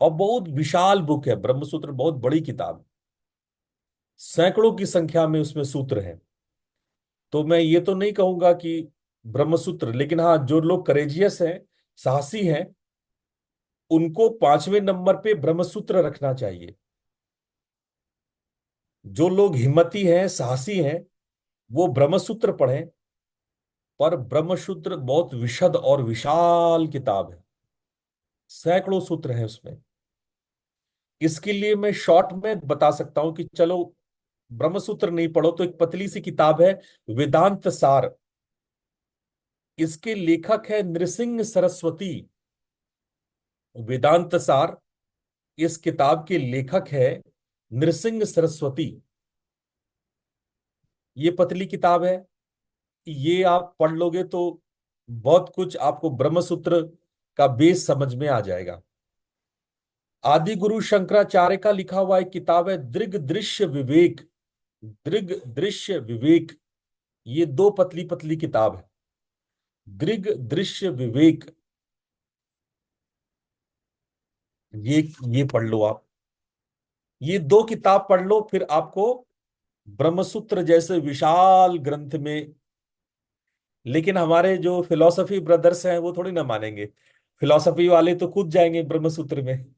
और बहुत विशाल बुक है ब्रह्म सूत्र, बहुत बड़ी किताब, सैकड़ों की संख्या में उसमें सूत्र हैं। तो मैं ये तो नहीं कहूंगा कि ब्रह्म सूत्र, लेकिन हाँ, जो लोग करेजियस हैं, साहसी हैं, उनको 5वें नंबर पे ब्रह्म सूत्र रखना चाहिए। जो लोग हिम्मती हैं, साहसी हैं, वो ब्रह्म सूत्र पढ़ें। पर ब्रह्म सूत्र बहुत विशद और विशाल किताब है, सैकड़ों सूत्र हैं उसमें। इसके लिए मैं शॉर्ट में बता सकता हूं कि चलो, ब्रह्म सूत्र नहीं पढ़ो तो एक पतली सी किताब है, वेदांत सार। इसके लेखक है नृसिंह सरस्वती। वेदांत सार, इस किताब के लेखक है नृसिंह सरस्वती। ये पतली किताब है, ये आप पढ़ लोगे तो बहुत कुछ आपको ब्रह्मसूत्र का बेस समझ में आ जाएगा। आदि गुरु शंकराचार्य का लिखा हुआ एक किताब है, दृग दृश्य विवेक। दृग दृश्य विवेक, ये दो पतली पतली किताब है। दृग दृश्य विवेक, ये ये पढ़ लो आप। ये दो किताब पढ़ लो, फिर आपको ब्रह्मसूत्र जैसे विशाल ग्रंथ में। लेकिन हमारे जो फिलोसफी ब्रदर्स हैं वो थोड़ी ना मानेंगे। फिलोसफी वाले तो कूद जाएंगे ब्रह्मसूत्र में।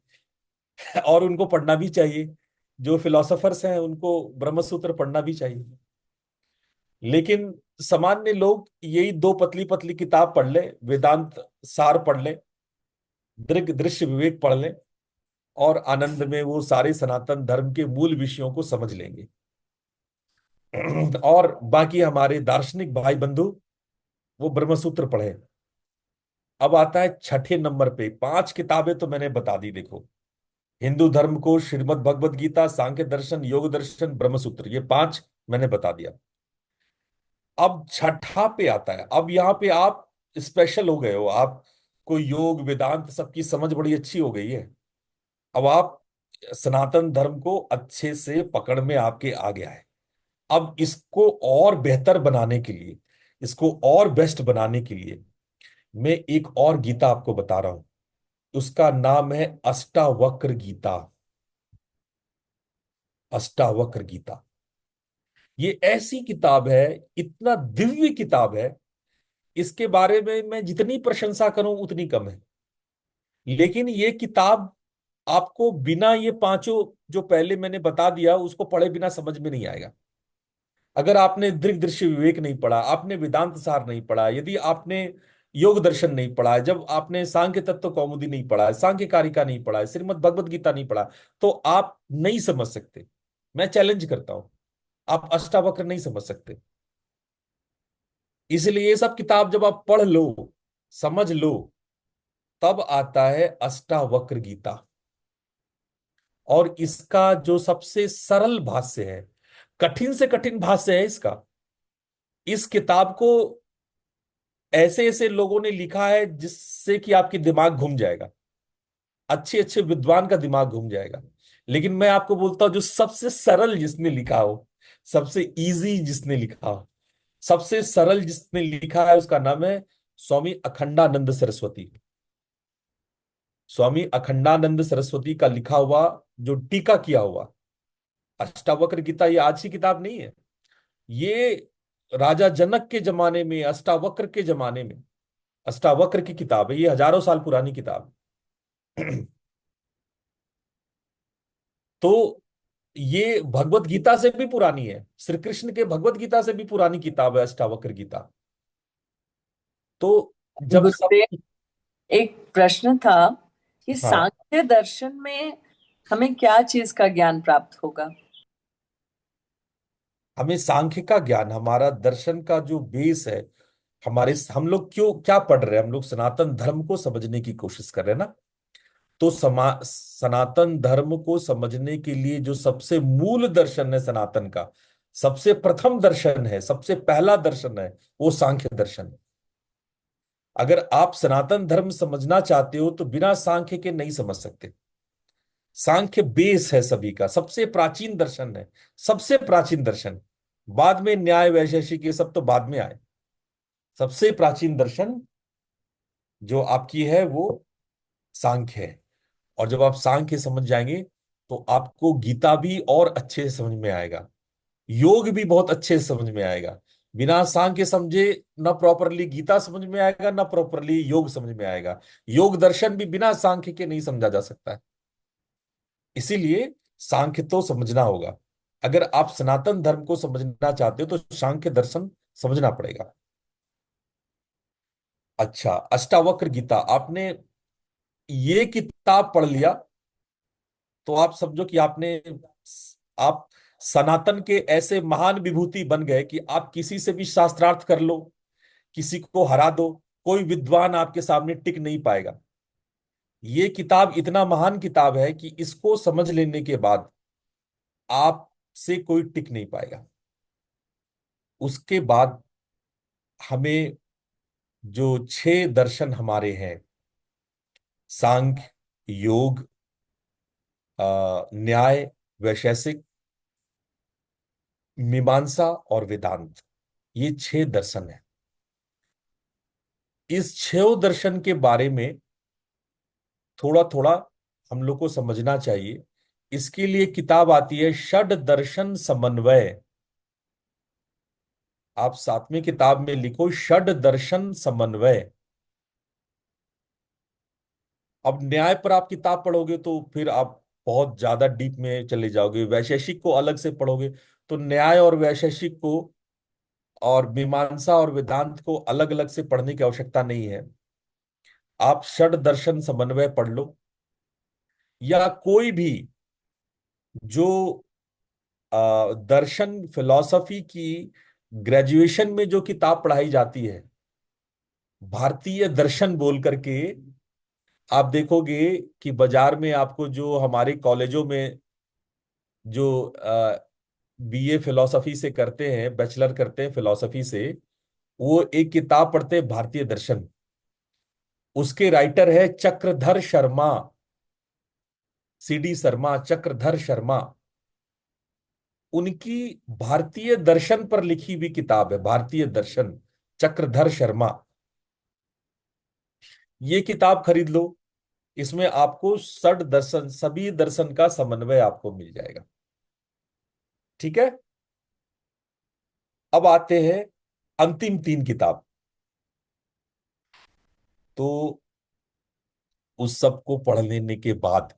और उनको पढ़ना भी चाहिए। जो फिलोसफर्स हैं उनको ब्रह्मसूत्र पढ़ना भी चाहिए। लेकिन सामान्य लोग यही दो पतली पतली किताब पढ़ ले, वेदांत सार पढ़ ले, दृग दृश्य विवेक पढ़ ले, और आनंद में वो सारे सनातन धर्म के मूल विषयों को समझ लेंगे। और बाकी हमारे दार्शनिक भाई बंधु वो ब्रह्मसूत्र पढ़े। अब आता है छठे नंबर पे, पांच किताबें तो मैंने बता दी देखो। हिंदू धर्म को श्रीमद् भगवद गीता, सांख्य दर्शन, योग दर्शन, ब्रह्मसूत्र, ये पांच मैंने बता दिया। अब छठा पे आता है। अब यहाँ पे आप स्पेशल हो गए हो, आप को योग वेदांत सबकी समझ बड़ी अच्छी हो गई है। अब आप सनातन धर्म को अच्छे से पकड़ में आपके आ गया है। अब इसको और बेहतर बनाने के लिए, इसको और बेस्ट बनाने के लिए मैं एक और गीता आपको बता रहा हूं। उसका नाम है अष्टावक्र गीता। अष्टावक्र गीता, ये ऐसी किताब है, इतना दिव्य किताब है, इसके बारे में मैं जितनी प्रशंसा करूं उतनी कम है। लेकिन ये किताब आपको बिना ये पांचों जो पहले मैंने बता दिया उसको पढ़े बिना समझ में नहीं आएगा। अगर आपने दृग दृश्य विवेक नहीं पढ़ा, आपने वेदांत सार नहीं पढ़ा, यदि आपने योग दर्शन नहीं पढ़ा है, जब आपने सांख्य तत्व कौमुदी नहीं पढ़ा है, सांख्य कारिका नहीं पढ़ा है, श्रीमद् भगवद गीता नहीं पढ़ा, तो आप नहीं समझ सकते। मैं चैलेंज करता हूं, आप अष्टावक्र नहीं समझ सकते। इसलिए ये सब किताब जब आप पढ़ लो, समझ लो, तब आता है अष्टावक्र गीता। और इसका जो सबसे सरल भाष्य है, कठिन से कठिन भाष्य है इसका। इस किताब को ऐसे ऐसे लोगों ने लिखा है जिससे कि आपकी दिमाग घूम जाएगा, अच्छे अच्छे विद्वान का दिमाग घूम जाएगा। लेकिन मैं आपको बोलता हूं जो सबसे सरल जिसने लिखा हो, सबसे इजी जिसने लिखा हो, सबसे सरल जिसने लिखा है, उसका नाम है स्वामी अखंडानंद सरस्वती। स्वामी अखंडानंद सरस्वती का लिखा हुआ जो टीका किया हुआ अष्टावक्र गीता, ये आज की किताब नहीं है। ये राजा जनक के जमाने में, अष्टावक्र के जमाने में अष्टावक्र की किताब है। ये हजारों साल पुरानी किताब है। तो ये भगवत गीता से भी पुरानी है, श्री कृष्ण के भगवत गीता से भी पुरानी किताब है अष्टावक्र गीता। तो जब सब, गुरुदेव, एक प्रश्न था कि हाँ, सांख्य दर्शन में हमें क्या चीज का ज्ञान प्राप्त होगा? हमें सांख्य का ज्ञान, हमारा दर्शन का जो बेस है, हमारे हम लोग क्यों क्या पढ़ रहे हैं, हम लोग सनातन धर्म को समझने की कोशिश कर रहे हैं ना। तो सनातन धर्म को समझने के लिए जो सबसे मूल दर्शन है सनातन का, सबसे प्रथम दर्शन है, सबसे पहला दर्शन है, वो सांख्य दर्शन है। अगर आप सनातन धर्म समझना चाहते हो तो बिना सांख्य के नहीं समझ सकते। सांख्य बेस है सभी का, सबसे प्राचीन दर्शन है, सबसे प्राचीन दर्शन। बाद में न्याय वैशेषिक ये सब तो बाद में आए। सबसे प्राचीन दर्शन जो आपकी है वो सांख्य है। और जब आप सांख्य समझ जाएंगे तो आपको गीता भी और अच्छे से समझ में आएगा, योग भी बहुत अच्छे से समझ में आएगा। बिना सांख्य समझे ना प्रॉपरली गीता समझ में आएगा, ना प्रॉपरली योग समझ में आएगा। योग दर्शन भी बिना सांख्य के नहीं समझा जा सकता है। इसीलिए सांख्य तो समझना होगा। अगर आप सनातन धर्म को समझना चाहते हो तो सांख्य दर्शन समझना पड़ेगा। अच्छा, अष्टावक्र गीता आपने ये किताब पढ़ लिया तो आप समझो कि आप सनातन के ऐसे महान विभूति बन गए कि आप किसी से भी शास्त्रार्थ कर लो, किसी को हरा दो, कोई विद्वान आपके सामने टिक नहीं पाएगा। ये किताब इतना महान किताब है कि इसको समझ लेने के बाद आपसे कोई टिक नहीं पाएगा। उसके बाद हमें जो 6 दर्शन हमारे हैं, सांख्य, योग, न्याय, वैशेषिक, मीमांसा और वेदांत, ये 6 दर्शन है। इस 6 दर्शन के बारे में थोड़ा थोड़ा हम लोग को समझना चाहिए। इसके लिए किताब आती है षड दर्शन समन्वय। आप 7वीं किताब में लिखो षड दर्शन समन्वय। अब न्याय पर आप किताब पढ़ोगे तो फिर आप बहुत ज्यादा डीप में चले जाओगे। वैशेषिक को अलग से पढ़ोगे तो न्याय और वैशेषिक को और मीमांसा और वेदांत को अलग अलग से पढ़ने की आवश्यकता नहीं है। आप षड दर्शन समन्वय पढ़ लो, या कोई भी जो दर्शन फिलॉसफी की ग्रेजुएशन में जो किताब पढ़ाई जाती है, भारतीय दर्शन बोल करके, आप देखोगे कि बाजार में आपको जो हमारे कॉलेजों में जो बीए फिलॉसफी से करते हैं, बैचलर करते हैं फिलॉसफी से, वो एक किताब पढ़ते हैं भारतीय दर्शन। उसके राइटर है चक्रधर शर्मा, सीडी शर्मा, चक्रधर शर्मा। उनकी भारतीय दर्शन पर लिखी हुई किताब है भारतीय दर्शन, चक्रधर शर्मा। ये किताब खरीद लो। इसमें आपको षड दर्शन, सभी दर्शन का समन्वय आपको मिल जाएगा। ठीक है। अब आते हैं अंतिम 3 किताब। तो उस सब को पढ़ लेने के बाद,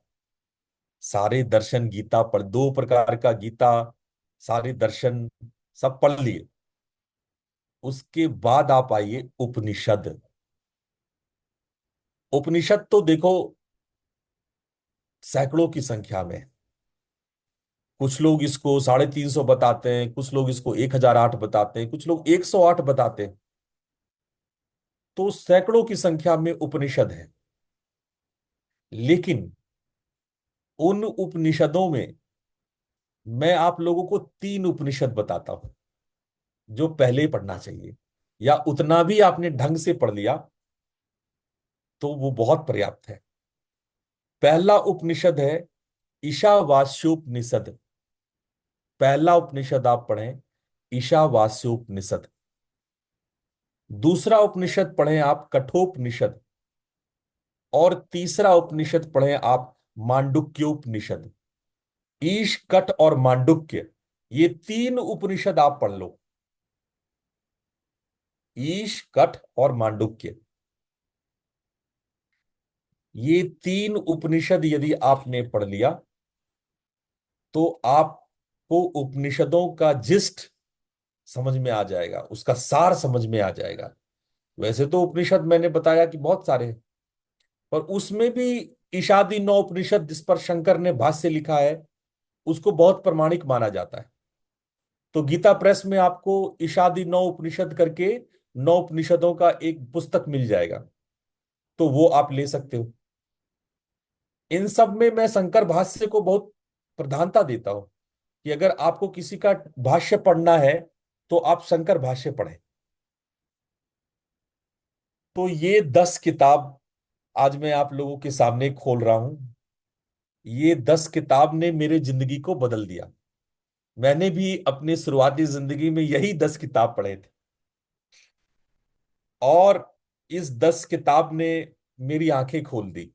सारे दर्शन गीता पढ़, 2 प्रकार का गीता, सारे दर्शन सब पढ़ लिए। उसके बाद आप आइए उपनिषद। उपनिषद तो देखो सैकड़ों की संख्या में। कुछ लोग इसको 350 बताते हैं, कुछ लोग इसको 1008 बताते हैं, कुछ लोग 108 बताते हैं। तो सैकड़ों की संख्या में उपनिषद है। लेकिन उन उपनिषदों में मैं आप लोगों को 3 उपनिषद बताता हूं जो पहले ही पढ़ना चाहिए, या उतना भी आपने ढंग से पढ़ लिया तो वो बहुत पर्याप्त है। पहला उपनिषद है ईशावास्योपनिषद। पहला उपनिषद आप पढ़ें ईशावास्योपनिषद। दूसरा उपनिषद पढ़ें आप कठोपनिषद। और तीसरा उपनिषद पढ़ें आप मांडुक्योपनिषद। ईश, कठ और मांडुक्य, ये 3 उपनिषद आप पढ़ लो। ईश, कठ और मांडुक्य, ये 3 उपनिषद यदि आपने पढ़ लिया तो आपको उपनिषदों का जिस्ट समझ में आ जाएगा, उसका सार समझ में आ जाएगा। वैसे तो उपनिषद मैंने बताया कि बहुत सारे हैं, पर उसमें भी ईशादी 9 उपनिषद जिस पर शंकर ने भाष्य लिखा है, उसको बहुत प्रमाणिक माना जाता है। तो गीता प्रेस में आपको ईशादी 9 उपनिषद करके 9 उपनिषदों का एक पुस्तक मिल जाएगा, तो वो आप ले सकते हो। इन सब में मैं शंकर भाष्य को बहुत प्रधानता देता हूं कि अगर आपको किसी का भाष्य पढ़ना है तो आप शंकर भाष्य पढ़ें। तो ये 10 किताब आज मैं आप लोगों के सामने खोल रहा हूं। ये 10 किताब ने मेरे जिंदगी को बदल दिया। मैंने भी अपनी शुरुआती जिंदगी में यही 10 किताब पढ़े थे, और इस 10 किताब ने मेरी आंखें खोल दी,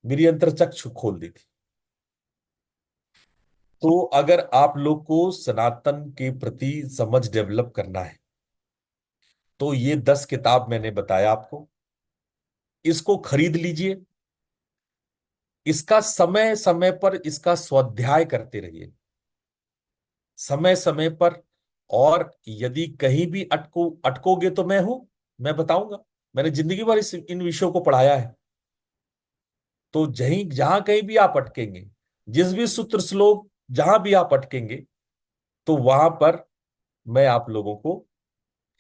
मेरी अंतर्चक्षु खोल दी थी। तो अगर आप लोग को सनातन के प्रति समझ डेवलप करना है तो ये 10 किताब मैंने बताया आपको, इसको खरीद लीजिए। इसका समय समय पर इसका स्वाध्याय करते रहिए, समय समय पर। और यदि कहीं भी अटकोगे तो मैं हूं, मैं बताऊंगा। मैंने जिंदगी भर इन विषयों को पढ़ाया है। तो जहीं जहां कहीं भी आप अटकेंगे, जिस भी सूत्र श्लोक जहां भी आप अटकेंगे, तो वहां पर मैं आप लोगों को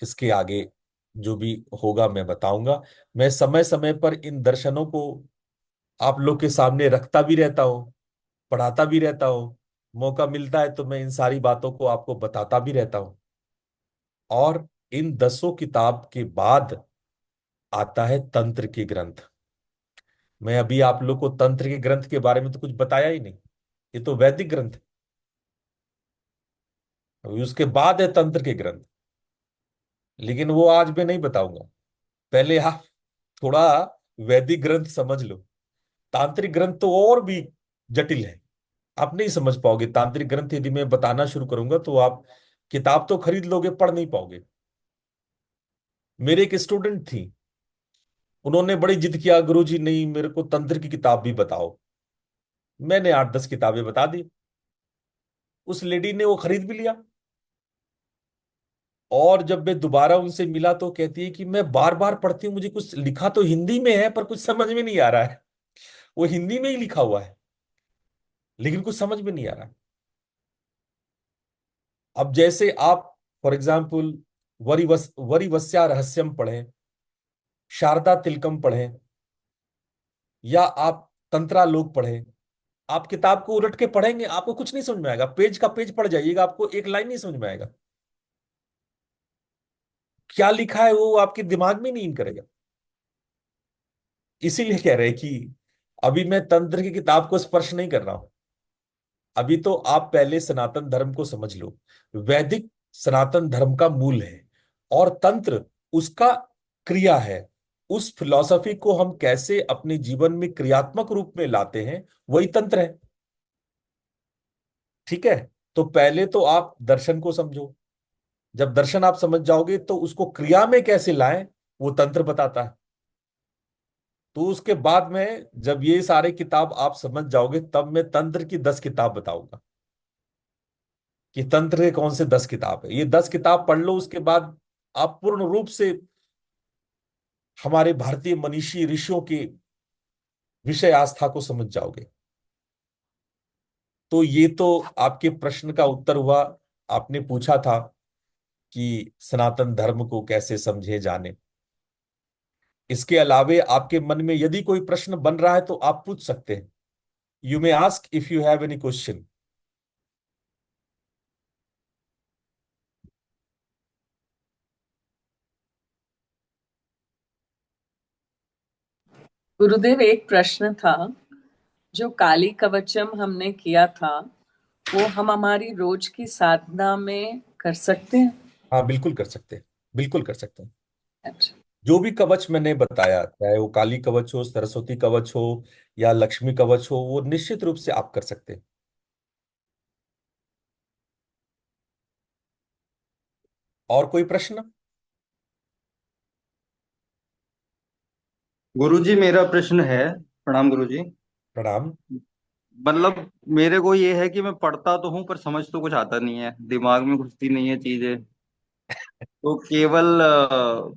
इसके आगे जो भी होगा मैं बताऊंगा। मैं समय समय पर इन दर्शनों को आप लोग के सामने रखता भी रहता हूँ, पढ़ाता भी रहता हूँ। मौका मिलता है तो मैं इन सारी बातों को आपको बताता भी रहता हूँ। और इन 10 किताब के बाद आता है तंत्र के ग्रंथ। मैं अभी आप लोग को तंत्र के ग्रंथ के बारे में तो कुछ बताया ही नहीं। ये तो वैदिक ग्रंथ है। अभी उसके बाद है तंत्र के ग्रंथ, लेकिन वो आज मैं नहीं बताऊंगा। पहले आप थोड़ा वैदिक ग्रंथ समझ लो। तांत्रिक ग्रंथ तो और भी जटिल है, आप नहीं समझ पाओगे। तांत्रिक ग्रंथ यदि मैं बताना शुरू करूंगा तो आप किताब तो खरीद लोगे, पढ़ नहीं पाओगे। मेरे एक स्टूडेंट थी, उन्होंने बड़ी जिद किया, गुरुजी नहीं मेरे को तंत्र की किताब भी बताओ। मैंने 8-10 किताबें बता दी। उस लेडी ने वो खरीद भी लिया। और जब मैं दोबारा उनसे मिला तो कहती है कि मैं बार बार पढ़ती हूँ, मुझे कुछ लिखा तो हिंदी में है पर कुछ समझ में नहीं आ रहा है। वो हिंदी में ही लिखा हुआ है लेकिन कुछ समझ में नहीं आ रहा। अब जैसे आप फॉर एग्जाम्पल वरिवस्या रहस्यम पढ़ें, शारदा तिलकम पढ़ें, या आप तंत्रालोक पढ़ें, आप किताब को उलट के पढ़ेंगे आपको कुछ नहीं समझ में आएगा। पेज का पेज पढ़ जाइएगा, आपको एक लाइन नहीं समझ में आएगा। क्या लिखा है वो आपके दिमाग में नहीं करेगा। इसीलिए कह रहे हैं कि अभी मैं तंत्र की किताब को स्पर्श नहीं कर रहा हूं। अभी तो आप पहले सनातन धर्म को समझ लो। वैदिक सनातन धर्म का मूल है, और तंत्र उसका क्रिया है। उस फिलॉसफी को हम कैसे अपने जीवन में क्रियात्मक रूप में लाते हैं, वही तंत्र है। ठीक है। तो पहले तो आप दर्शन को समझो। जब दर्शन आप समझ जाओगे तो उसको क्रिया में कैसे लाएं, वो तंत्र बताता है। तो उसके बाद में जब ये सारे किताब आप समझ जाओगे तब मैं तंत्र की 10 किताब बताऊंगा कि तंत्र के कौन से 10 किताब है। ये 10 किताब पढ़ लो, उसके बाद आप पूर्ण रूप से हमारे भारतीय मनीषी ऋषियों की विषय आस्था को समझ जाओगे। तो ये तो आपके प्रश्न का उत्तर हुआ। आपने पूछा था कि सनातन धर्म को कैसे समझे जाने। इसके अलावे आपके मन में यदि कोई प्रश्न बन रहा है तो आप पूछ सकते हैं। You may ask if you have any question. गुरुदेव, एक प्रश्न था। जो काली कवचम हमने किया था, वो हम हमारी रोज की साधना में कर सकते हैं? हाँ बिल्कुल कर सकते हैं, बिल्कुल कर सकते हैं। अच्छा। जो भी कवच मैंने बताया, चाहे वो काली कवच हो, सरस्वती कवच हो, या लक्ष्मी कवच हो, वो निश्चित रूप से आप कर सकते हैं। और कोई प्रश्न? गुरुजी, मेरा प्रश्न है। प्रणाम गुरुजी। प्रणाम। मतलब मेरे को ये है कि मैं पढ़ता तो हूँ पर समझ तो कुछ आता नहीं है, दिमाग में घुसती नहीं है चीजें। तो केवल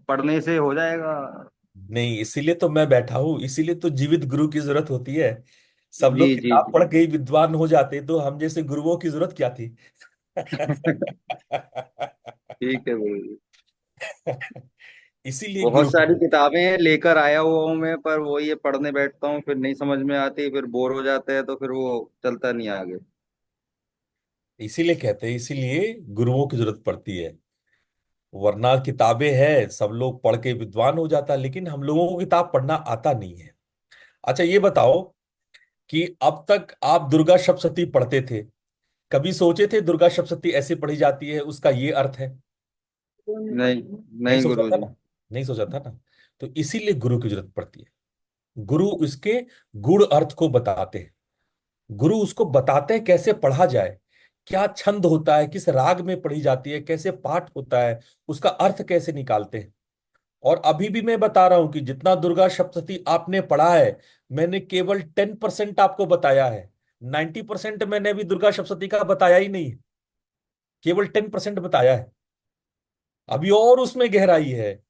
पढ़ने से हो जाएगा? नहीं, इसीलिए तो मैं बैठा हूं, इसीलिए तो जीवित गुरु की जरूरत होती है। सब जी लोग जी किताब जी। पढ़ के ही विद्वान हो जाते तो हम जैसे गुरुओं की जरूरत क्या थी। ठीक है गुरुजी। इसीलिए बहुत गुरु सारी की। किताबें लेकर आया हुआ हूँ मैं, पर वो ये पढ़ने बैठता हूँ फिर नहीं समझ में आती, फिर बोर हो जाते हैं तो फिर वो चलता नहीं आगे। इसीलिए कहते हैं, इसीलिए गुरुओं की जरूरत पड़ती है। वरना किताबें हैं, सब लोग पढ़ के विद्वान हो जाता, लेकिन हम लोगों को किताब पढ़ना आता नहीं है। अच्छा ये बताओ कि अब तक आप दुर्गा सप्तशती पढ़ते थे, कभी सोचे थे दुर्गा सप्तशती ऐसे पढ़ी जाती है, उसका ये अर्थ है? नहीं। नहीं नहीं सोचा था गुरुजी। ना, नहीं सोचा था ना। तो इसीलिए गुरु की जरूरत पड़ती है। गुरु इसके गुड़ अर्थ को बताते हैं। गुरु उसको बताते हैं कैसे पढ़ा जाए, क्या छंद होता है, किस राग में पढ़ी जाती है, कैसे पाठ होता है, उसका अर्थ कैसे निकालते हैं। और अभी भी मैं बता रहा हूं कि जितना दुर्गा सप्तशती आपने पढ़ा है, मैंने केवल 10% आपको बताया है। 90% मैंने अभी दुर्गा सप्तशती का बताया ही नहीं है, केवल 10% बताया है। अभी और उसमें गहराई है,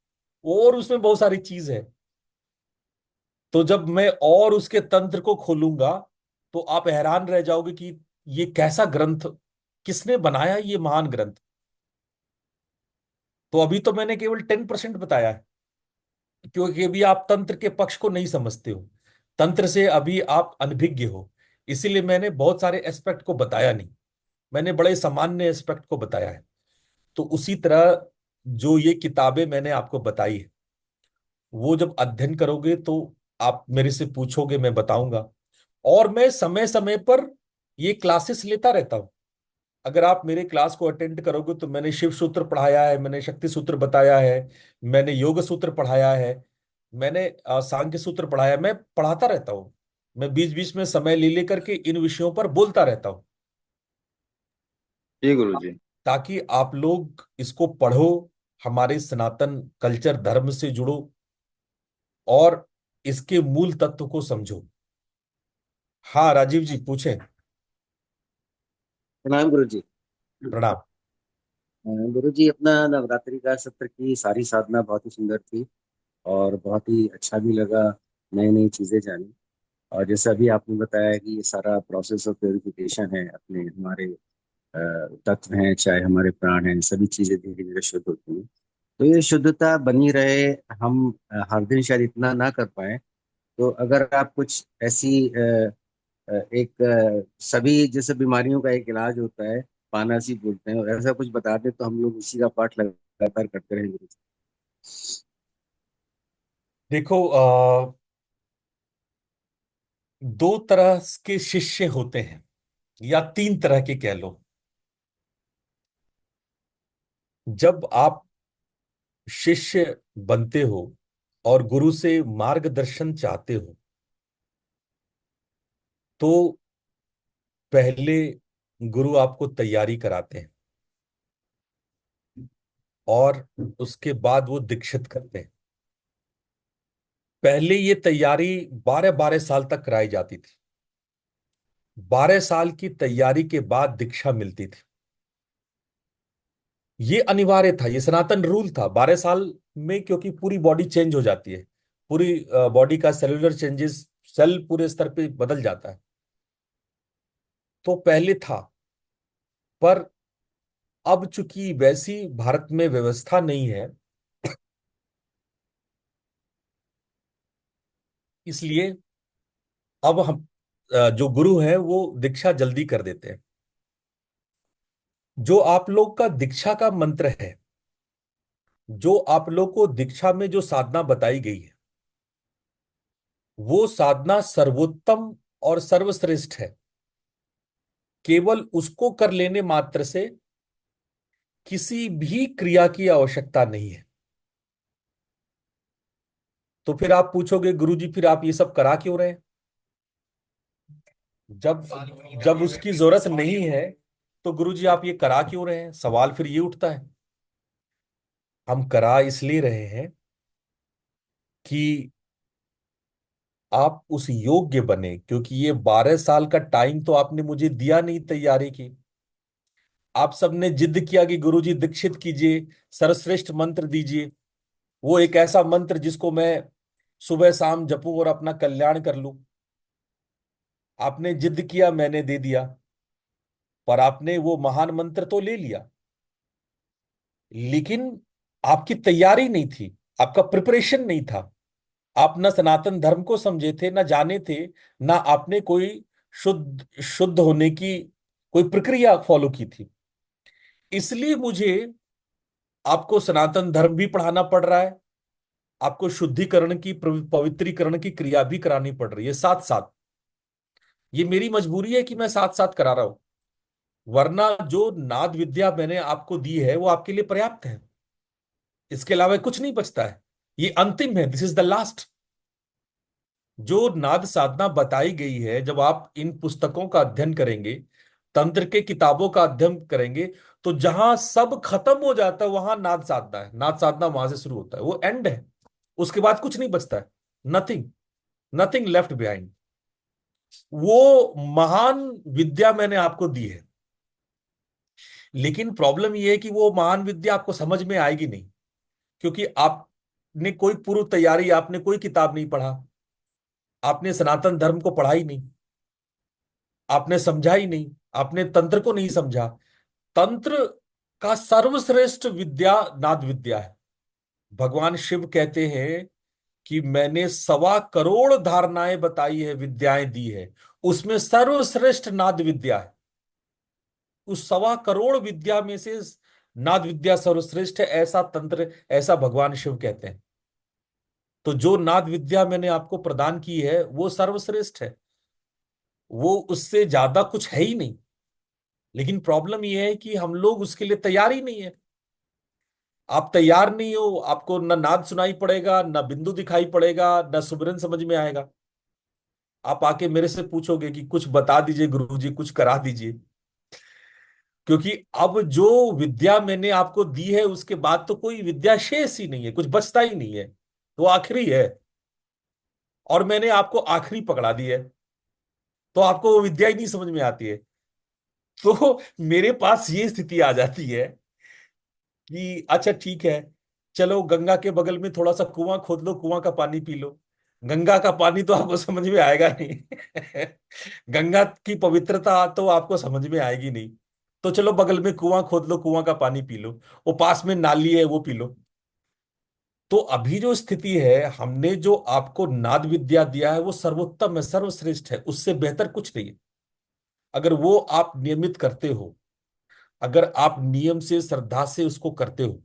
और उसमें बहुत सारी चीज है। तो जब मैं और उसके तंत्र को खोलूंगा तो आप हैरान रह जाओगे कि ये कैसा ग्रंथ, किसने बनाया ये महान ग्रंथ। तो अभी तो मैंने केवल 10% बताया है, क्योंकि अभी आप तंत्र के पक्ष को नहीं समझते हो। तंत्र से अभी आप अनभिज्ञ हो। इसीलिए मैंने बहुत सारे एस्पेक्ट को बताया नहीं, मैंने बड़े सामान्य एस्पेक्ट को बताया है। तो उसी तरह जो ये किताबें मैंने आपको बताई है, वो जब अध्ययन करोगे तो आप मेरे से पूछोगे, मैं बताऊंगा। और मैं समय समय पर ये क्लासेस लेता रहता हूं। अगर आप मेरे क्लास को अटेंड करोगे तो मैंने शिव सूत्र पढ़ाया है, मैंने शक्ति सूत्र बताया है, मैंने योग सूत्र पढ़ाया है, मैंने सांख्य सूत्र पढ़ाया है। मैं पढ़ाता रहता हूँ। मैं बीच बीच में समय ले लेकर के इन विषयों पर बोलता रहता हूँ, जी गुरु जी। ताकि आप लोग इसको पढ़ो, हमारे सनातन कल्चर धर्म से जुड़ो और इसके मूल तत्व को समझो। हाँ राजीव जी पूछें। प्रणाम गुरु जी। प्रणाम। गुरु जी, अपना नवरात्रि का सत्र की सारी साधना बहुत ही सुंदर थी और बहुत ही अच्छा भी लगा। नई नई चीजें जानी। और जैसे अभी आपने बताया कि ये सारा प्रोसेस ऑफ प्योरिफिकेशन है, अपने हमारे तत्व हैं, चाहे हमारे प्राण हैं, सभी चीजें धीरे धीरे शुद्ध होती हैं। तो ये शुद्धता बनी रहे। हम हर दिन शायद इतना ना कर पाए, तो अगर आप कुछ ऐसी एक सभी जैसे बीमारियों का एक इलाज होता है, पानासी बोलते हैं, और ऐसा कुछ बता दे तो हम लोग उसी का पाठ लगातार करते रहेंगे। देखो, दो तरह के शिष्य होते हैं, या तीन तरह के कह लो। जब आप शिष्य बनते हो और गुरु से मार्गदर्शन चाहते हो, तो पहले गुरु आपको तैयारी कराते हैं और उसके बाद वो दीक्षित करते हैं। पहले ये तैयारी 12-12 साल तक कराई जाती थी। 12 साल की तैयारी के बाद दीक्षा मिलती थी। ये अनिवार्य था, ये सनातन रूल था। 12 साल में, क्योंकि पूरी बॉडी चेंज हो जाती है, पूरी बॉडी का सेलुलर चेंजेस, सेल पूरे स्तर पे बदल जाता है। तो पहले था, पर अब चूंकि वैसी भारत में व्यवस्था नहीं है, इसलिए अब हम जो गुरु हैं वो दीक्षा जल्दी कर देते हैं। जो आप लोग का दीक्षा का मंत्र है, जो आप लोग को दीक्षा में जो साधना बताई गई है, वो साधना सर्वोत्तम और सर्वश्रेष्ठ है। केवल उसको कर लेने मात्र से किसी भी क्रिया की आवश्यकता नहीं है। तो फिर आप पूछोगे गुरुजी फिर आप ये सब करा क्यों रहे हैं? जब जब उसकी जरूरत नहीं है तो गुरुजी आप ये करा क्यों रहे हैं? सवाल फिर ये उठता है। हम करा इसलिए रहे हैं कि आप उस योग्य बने, क्योंकि ये 12 साल का टाइम तो आपने मुझे दिया नहीं तैयारी की। आप सबने जिद किया कि गुरुजी दीक्षित कीजिए, सर्वश्रेष्ठ मंत्र दीजिए, वो एक ऐसा मंत्र जिसको मैं सुबह शाम जपूं और अपना कल्याण कर लूं। आपने जिद किया, मैंने दे दिया, पर आपने वो महान मंत्र तो ले लिया, लेकिन आपकी तैयारी नहीं थी, आपका प्रिपरेशन नहीं था। आप न सनातन धर्म को समझे थे, न जाने थे, ना आपने कोई शुद्ध शुद्ध होने की कोई प्रक्रिया फॉलो की थी। इसलिए मुझे आपको सनातन धर्म भी पढ़ाना पड़ रहा है, आपको शुद्धिकरण की पवित्रीकरण की क्रिया भी करानी पड़ रही है साथ साथ। ये मेरी मजबूरी है कि मैं साथ साथ करा रहा हूं, वरना जो नाद विद्या मैंने आपको दी है वो आपके लिए पर्याप्त है। इसके अलावा कुछ नहीं बचता है। ये अंतिम है, दिस इज द लास्ट। जो नाद साधना बताई गई है, जब आप इन पुस्तकों का अध्ययन करेंगे, तंत्र के किताबों का अध्ययन करेंगे, तो जहां सब खत्म हो जाता है वहां नाद साधना है। नाद साधना वहां से शुरू होता है, वो एंड है। उसके बाद कुछ नहीं बचता है। Nothing, nothing left behind. वो महान विद्या मैंने आपको दी है, लेकिन प्रॉब्लम ये है कि वो महान विद्या आपको समझ में आएगी नहीं, क्योंकि आपने कोई पूर्व तैयारी, आपने कोई किताब नहीं पढ़ा, आपने सनातन धर्म को पढ़ा ही नहीं, आपने समझा ही नहीं, आपने तंत्र को नहीं समझा। तंत्र का सर्वश्रेष्ठ विद्या नाद विद्या है। भगवान शिव कहते हैं कि मैंने 1.25 करोड़ धारणाएं बताई है, विद्याएं दी है, उसमें सर्वश्रेष्ठ नाद विद्या है। उस 1.25 करोड़ विद्या में से नाद विद्या सर्वश्रेष्ठ है, ऐसा तंत्र, ऐसा भगवान शिव कहते हैं। तो जो नाद विद्या मैंने आपको प्रदान की है वो सर्वश्रेष्ठ है, वो उससे ज्यादा कुछ है ही नहीं। लेकिन प्रॉब्लम ये है कि हम लोग उसके लिए तैयार ही नहीं है। आप तैयार नहीं हो, आपको न नाद सुनाई पड़ेगा, न बिंदु दिखाई पड़ेगा, न सुमिरन समझ में आएगा। आप आके मेरे से पूछोगे कि कुछ बता दीजिए गुरुजी, कुछ करा दीजिए। क्योंकि अब जो विद्या मैंने आपको दी है उसके बाद तो कोई विद्या शेष ही नहीं है, कुछ बचता ही नहीं है, तो आखिरी है। और मैंने आपको आखिरी पकड़ा दी है, तो आपको वो विद्या ही नहीं समझ में आती है। तो मेरे पास ये स्थिति आ जाती है कि अच्छा ठीक है, चलो गंगा के बगल में थोड़ा सा कुआं खोद लो, कुआं का पानी पी लो। गंगा का पानी तो आपको समझ में आएगा नहीं। गंगा की पवित्रता तो आपको समझ में आएगी नहीं। तो चलो बगल में कुआं खोद लो, कुआं का पानी पी लो, वो पास में नाली है वो पी लो। तो अभी जो स्थिति है, हमने जो आपको नाद विद्या दिया है वो सर्वोत्तम है, सर्वश्रेष्ठ है, उससे बेहतर कुछ नहीं है। अगर वो आप नियमित करते हो, अगर आप नियम से श्रद्धा से उसको करते हो,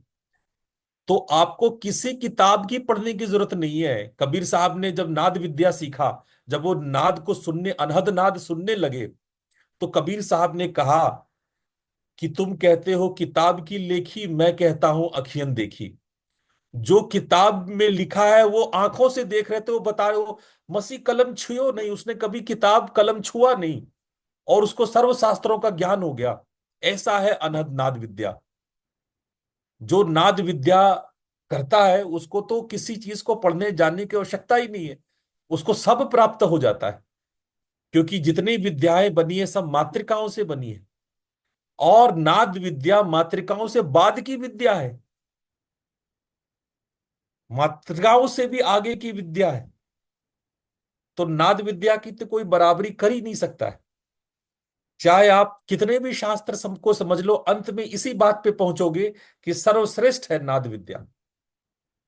तो आपको किसी किताब की पढ़ने की जरूरत नहीं है। कबीर साहब ने जब नाद विद्या सीखा, जब वो नाद को सुनने, अनहद नाद सुनने लगे, तो कबीर साहब ने कहा कि तुम कहते हो किताब की लेखी, मैं कहता हूं अखियन देखी। जो किताब में लिखा है वो आंखों से देख रहे थे, वो बता रहे हो मसीह कलम छुओ नहीं, उसने कभी किताब कलम छुआ नहीं, और उसको सर्व शास्त्रों का ज्ञान हो गया। ऐसा है अनहद नाद विद्या। जो नाद विद्या करता है उसको तो किसी चीज को पढ़ने जानने की आवश्यकता ही नहीं है, उसको सब प्राप्त हो जाता है। क्योंकि जितनी विद्याएं बनी है सब मातृकाओं से बनी है, और नाद विद्या मातृकाओं से बाद की विद्या है, मातृकाओं से भी आगे की विद्या है। तो नाद विद्या की तो कोई बराबरी कर ही नहीं सकता है। चाहे आप कितने भी शास्त्र को समझ लो, अंत में इसी बात पे पहुंचोगे कि सर्वश्रेष्ठ है नाद विद्या।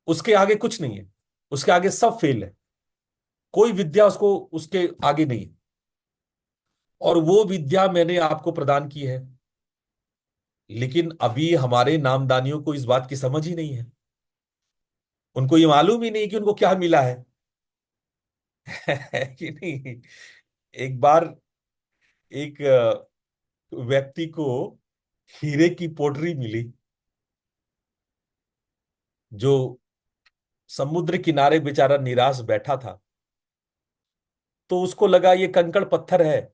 उसके आगे कुछ नहीं है, उसके आगे सब फेल है, कोई विद्या उसको उसके आगे नहीं है। और वो विद्या मैंने आपको प्रदान की है। लेकिन अभी हमारे नामदानियों को इस बात की समझ ही नहीं है, उनको ये मालूम ही नहीं कि उनको क्या मिला है। है कि नहीं। एक बार एक व्यक्ति को हीरे की पोटरी मिली, जो समुद्र किनारे बेचारा निराश बैठा था। तो उसको लगा ये कंकड़ पत्थर है,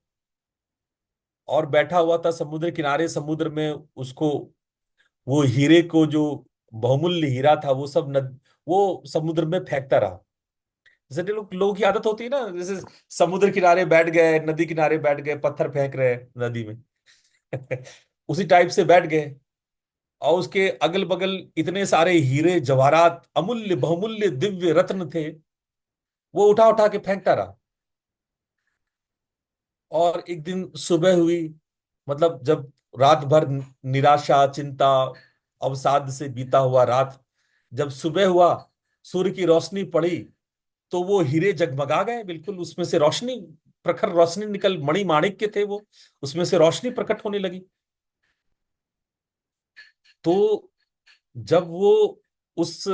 और बैठा हुआ था समुद्र किनारे, समुद्र में उसको वो हीरे को, जो बहुमूल्य हीरा था, वो सब वो समुद्र में फेंकता रहा। जैसे लोगों की आदत होती है ना, जैसे समुद्र किनारे बैठ गए, नदी किनारे बैठ गए, पत्थर फेंक रहे हैं नदी में। उसी टाइप से बैठ गए, और उसके अगल बगल इतने सारे हीरे जवाहरात, अमूल्य बहुमूल्य दिव्य रत्न थे, वो उठा उठा के फेंकता रहा। और एक दिन सुबह हुई, मतलब जब रात भर निराशा, चिंता, अवसाद से बीता हुआ रात, जब सुबह हुआ, सूर्य की रोशनी पड़ी, तो वो हीरे जगमगा गए बिल्कुल, उसमें से रोशनी, प्रखर रोशनी निकल, मणि माणिक के थे वो, उसमें से रोशनी प्रकट होने लगी। तो जब वो उस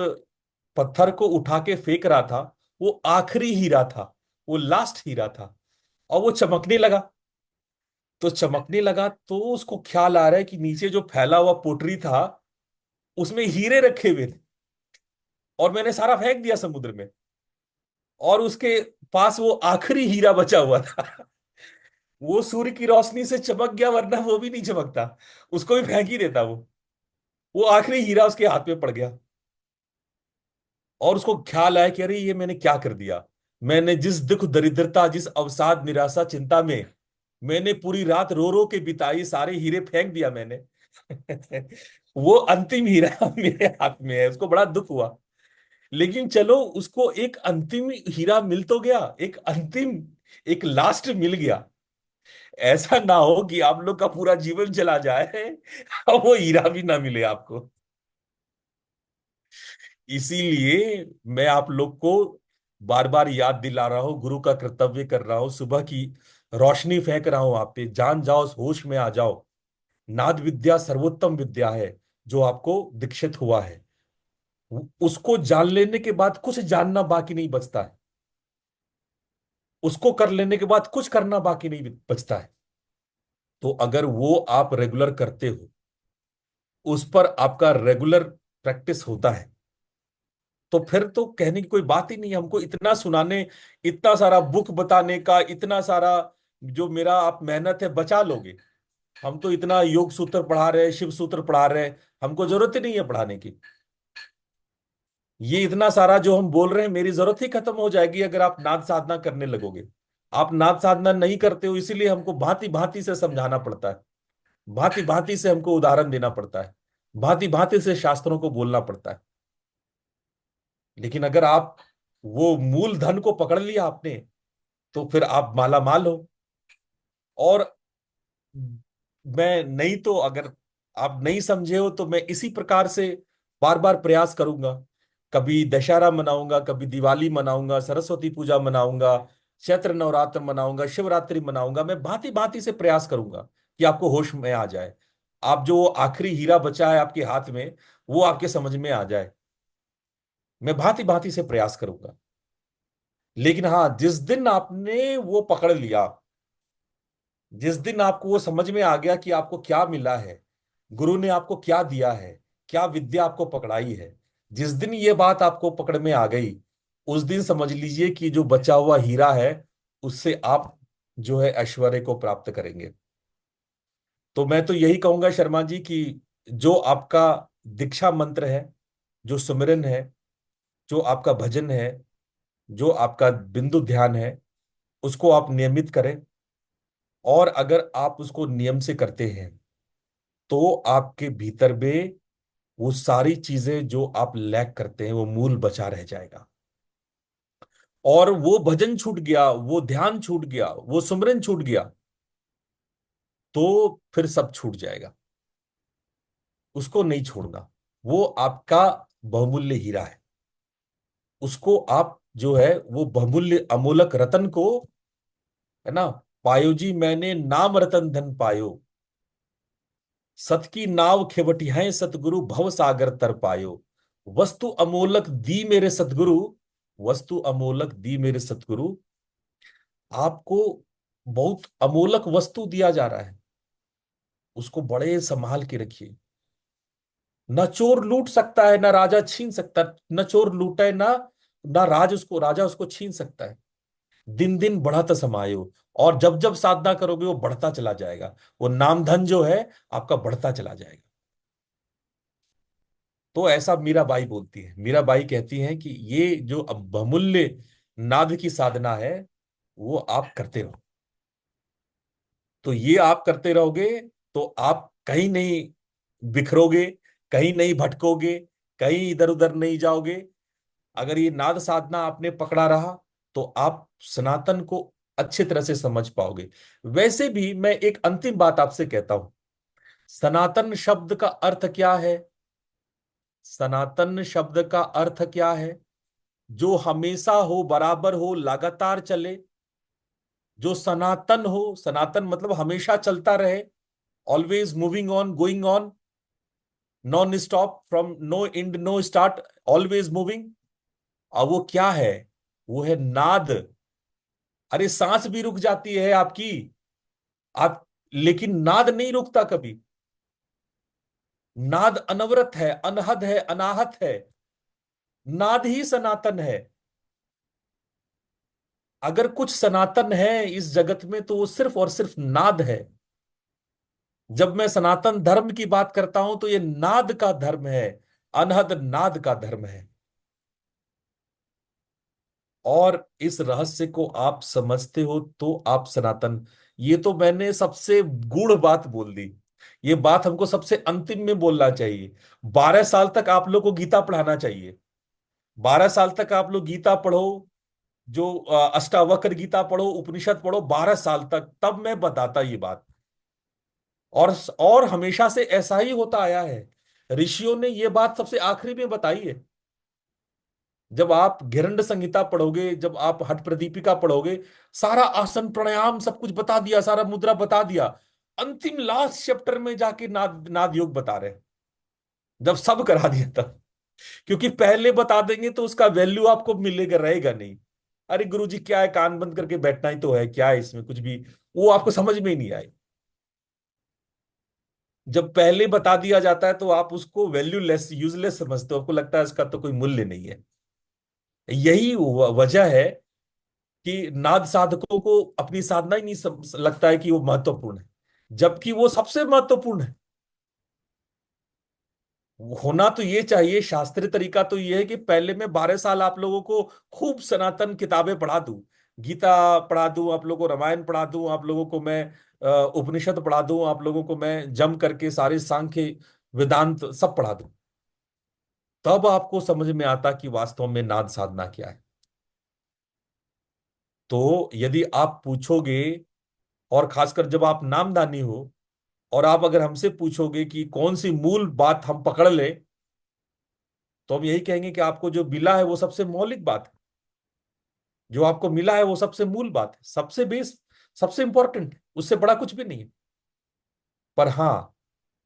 पत्थर को उठा के फेंक रहा था, वो आखिरी हीरा था, वो लास्ट हीरा था, और वो चमकने लगा। तो चमकने लगा तो उसको ख्याल आ रहा है कि नीचे जो फैला हुआ पोटरी था उसमें हीरे रखे हुए थे, और मैंने सारा फेंक दिया समुद्र में, और उसके पास वो आखिरी हीरा बचा हुआ था। वो सूर्य की रोशनी से चमक गया, वरना वो भी नहीं चमकता, उसको भी फेंक ही देता वो आखिरी हीरा उसके हाथ में पड़ गया। और उसको ख्याल आया कि अरे ये मैंने क्या कर दिया, मैंने जिस दुख दरिद्रता, जिस अवसाद निराशा चिंता में मैंने पूरी रात रो रो के बिताई, सारे हीरे फेंक दिया मैंने। वो अंतिम हीरा मेरे हाथ में है, उसको बड़ा दुख हुआ। लेकिन चलो, उसको एक अंतिम हीरा मिल तो गया, एक अंतिम, एक लास्ट मिल गया। ऐसा ना हो कि आप लोग का पूरा जीवन चला जाए और वो हीरा भी ना मिले आपको। इसीलिए मैं आप लोग को बार बार याद दिला रहा हूं, गुरु का कर्तव्य कर रहा हूं, सुबह की रोशनी फेंक रहा हूं आप पे, जान जाओ, होश में आ जाओ। नाद विद्या सर्वोत्तम विद्या है, जो आपको दीक्षित हुआ है, उसको जान लेने के बाद कुछ जानना बाकी नहीं बचता है, उसको कर लेने के बाद कुछ करना बाकी नहीं बचता है। तो अगर वो आप रेगुलर करते हो, उस पर आपका रेगुलर प्रैक्टिस होता है, तो फिर तो कहने की कोई बात ही नहीं है। हमको इतना सुनाने, इतना सारा बुक बताने का, इतना सारा जो मेरा आप मेहनत है बचा लोगे। हम तो इतना योग सूत्र पढ़ा रहे हैं, शिव सूत्र पढ़ा रहे हैं, हमको जरूरत ही नहीं है पढ़ाने की। ये इतना सारा जो हम बोल रहे हैं, मेरी जरूरत ही खत्म हो जाएगी अगर आप नाद साधना करने लगोगे। आप नाद साधना नहीं करते हो, इसीलिए हमको भांति भांति से समझाना पड़ता है, भांति भांति से हमको उदाहरण देना पड़ता है, भांति भांति से शास्त्रों को बोलना पड़ता है। लेकिन अगर आप वो मूल धन को पकड़ लिया आपने, तो फिर आप माला माल हो। और मैं नहीं, तो अगर आप नहीं समझे हो तो मैं इसी प्रकार से बार बार प्रयास करूंगा। कभी दशहरा मनाऊंगा, कभी दिवाली मनाऊंगा, सरस्वती पूजा मनाऊंगा, चैत्र नवरात्र मनाऊंगा, शिवरात्रि मनाऊंगा। मैं भांति भांति से प्रयास करूंगा कि आपको होश में आ जाए, आप जो आखिरी हीरा बचा है आपके हाथ में, वो आपके समझ में आ जाए। मैं भांति भांति से प्रयास करूंगा। लेकिन हाँ, जिस दिन आपने वो पकड़ लिया, जिस दिन आपको वो समझ में आ गया कि आपको क्या मिला है, गुरु ने आपको क्या दिया है, क्या विद्या आपको पकड़ाई है, जिस दिन ये बात आपको पकड़ में आ गई, उस दिन समझ लीजिए कि जो बचा हुआ हीरा है, उससे आप जो है ऐश्वर्य को प्राप्त करेंगे। तो मैं तो यही कहूंगा शर्मा जी कि जो आपका दीक्षा मंत्र है, जो सुमिरन है, जो आपका भजन है, जो आपका बिंदु ध्यान है, उसको आप नियमित करें। और अगर आप उसको नियम से करते हैं, तो आपके भीतर में वो सारी चीजें जो आप लैक करते हैं, वो मूल बचा रह जाएगा। और वो भजन छूट गया, वो ध्यान छूट गया, वो सुमरन छूट गया, तो फिर सब छूट जाएगा। उसको नहीं छोड़ना। वो आपका बहुमूल्य हीरा है। उसको आप जो है वो बहुमूल्य अमूलक रतन को, है ना, पायो जी मैंने नाम रतन धन पायो, सत की नाव खेवटी है सतगुरु भव सागर तर पायो। वस्तु अमोलक दी मेरे सतगुरु, वस्तु अमोलक दी मेरे सतगुरु। आपको बहुत अमोलक वस्तु दिया जा रहा है, उसको बड़े संभाल के रखिए। न चोर लूट सकता है, न राजा छीन सकता, न चोर लूटा है, ना राजा उसको छीन सकता है। दिन दिन बढ़त समायो। और जब जब साधना करोगे वो बढ़ता चला जाएगा, वो नाम धन जो है आपका बढ़ता चला जाएगा। तो ऐसा मीराबाई बोलती है, मीराबाई कहती हैं कि ये जो बहुमूल्य नाद की साधना है, वो आप करते रहो। तो ये आप करते रहोगे, तो आप कहीं नहीं बिखरोगे, कहीं नहीं भटकोगे, कहीं इधर उधर नहीं जाओगे। अगर ये नाद साधना आपने पकड़ा रहा, तो आप सनातन को अच्छी तरह से समझ पाओगे। वैसे भी मैं एक अंतिम बात आपसे कहता हूं, सनातन शब्द का अर्थ क्या है? सनातन शब्द का अर्थ क्या है? जो हमेशा हो, बराबर हो, लगातार चले। जो सनातन हो, सनातन मतलब हमेशा चलता रहे, always moving on, going on, non stop, from no end no start, always moving. और वो क्या है? वो है नाद। अरे सांस भी रुक जाती है आपकी, आप, लेकिन नाद नहीं रुकता कभी। नाद अनवरत है, अनहद है, अनाहत है। नाद ही सनातन है। अगर कुछ सनातन है इस जगत में, तो वो सिर्फ और सिर्फ नाद है। जब मैं सनातन धर्म की बात करता हूं, तो ये नाद का धर्म है, अनहद नाद का धर्म है। और इस रहस्य को आप समझते हो तो आप सनातन। ये तो मैंने सबसे गूढ़ बात बोल दी। ये बात हमको सबसे अंतिम में बोलना चाहिए। 12 साल तक आप लोग को गीता पढ़ाना चाहिए। 12 साल तक आप लोग गीता पढ़ो, जो अष्टावक्र गीता पढ़ो, उपनिषद पढ़ो 12 साल तक, तब मैं बताता ये बात। और हमेशा से ऐसा ही होता आया है। ऋषियों ने ये बात सबसे आखिरी में बताई है। जब आप घिरंड संहिता पढ़ोगे, जब आप हठ प्रदीपिका पढ़ोगे, सारा आसन प्राणायाम सब कुछ बता दिया, सारा मुद्रा बता दिया। अंतिम लास्ट चैप्टर में जाके नाद नाद योग बता रहे हैं। जब सब करा दिया तब। क्योंकि पहले बता देंगे तो उसका वैल्यू आपको मिलेगा, रहेगा नहीं। अरे गुरुजी क्या है, कान बंद करके बैठना ही तो है, क्या है इसमें कुछ भी, वो आपको समझ में ही नहीं आए। जब पहले बता दिया जाता है तो आप उसको वैल्यूलेस, यूजलेस समझते हो, आपको लगता है इसका तो कोई मूल्य नहीं है। यही वजह है कि नाद साधकों को अपनी साधना ही नहीं लगता है कि वो महत्वपूर्ण है, जबकि वो सबसे महत्वपूर्ण है। होना तो ये चाहिए, शास्त्रीय तरीका तो ये है कि पहले मैं 12 साल आप लोगों को खूब सनातन किताबें पढ़ा दूं, गीता पढ़ा दूं आप लोगों को, रामायण पढ़ा दूं आप लोगों को मैं, उपनिषद पढ़ा दूं आप लोगों को मैं, जम करके सारे सांख्य वेदांत सब पढ़ा दूं। तब आपको समझ में आता कि वास्तव में नाद साधना क्या है। तो यदि आप पूछोगे, और खासकर जब आप नामदानी हो, और आप अगर हमसे पूछोगे कि कौन सी मूल बात हम पकड़ ले, तो हम यही कहेंगे कि आपको जो मिला है वो सबसे मौलिक बात है। जो आपको मिला है वो सबसे मूल बात है, सबसे बेस, सबसे इंपॉर्टेंट है, उससे बड़ा कुछ भी नहीं है। पर हाँ,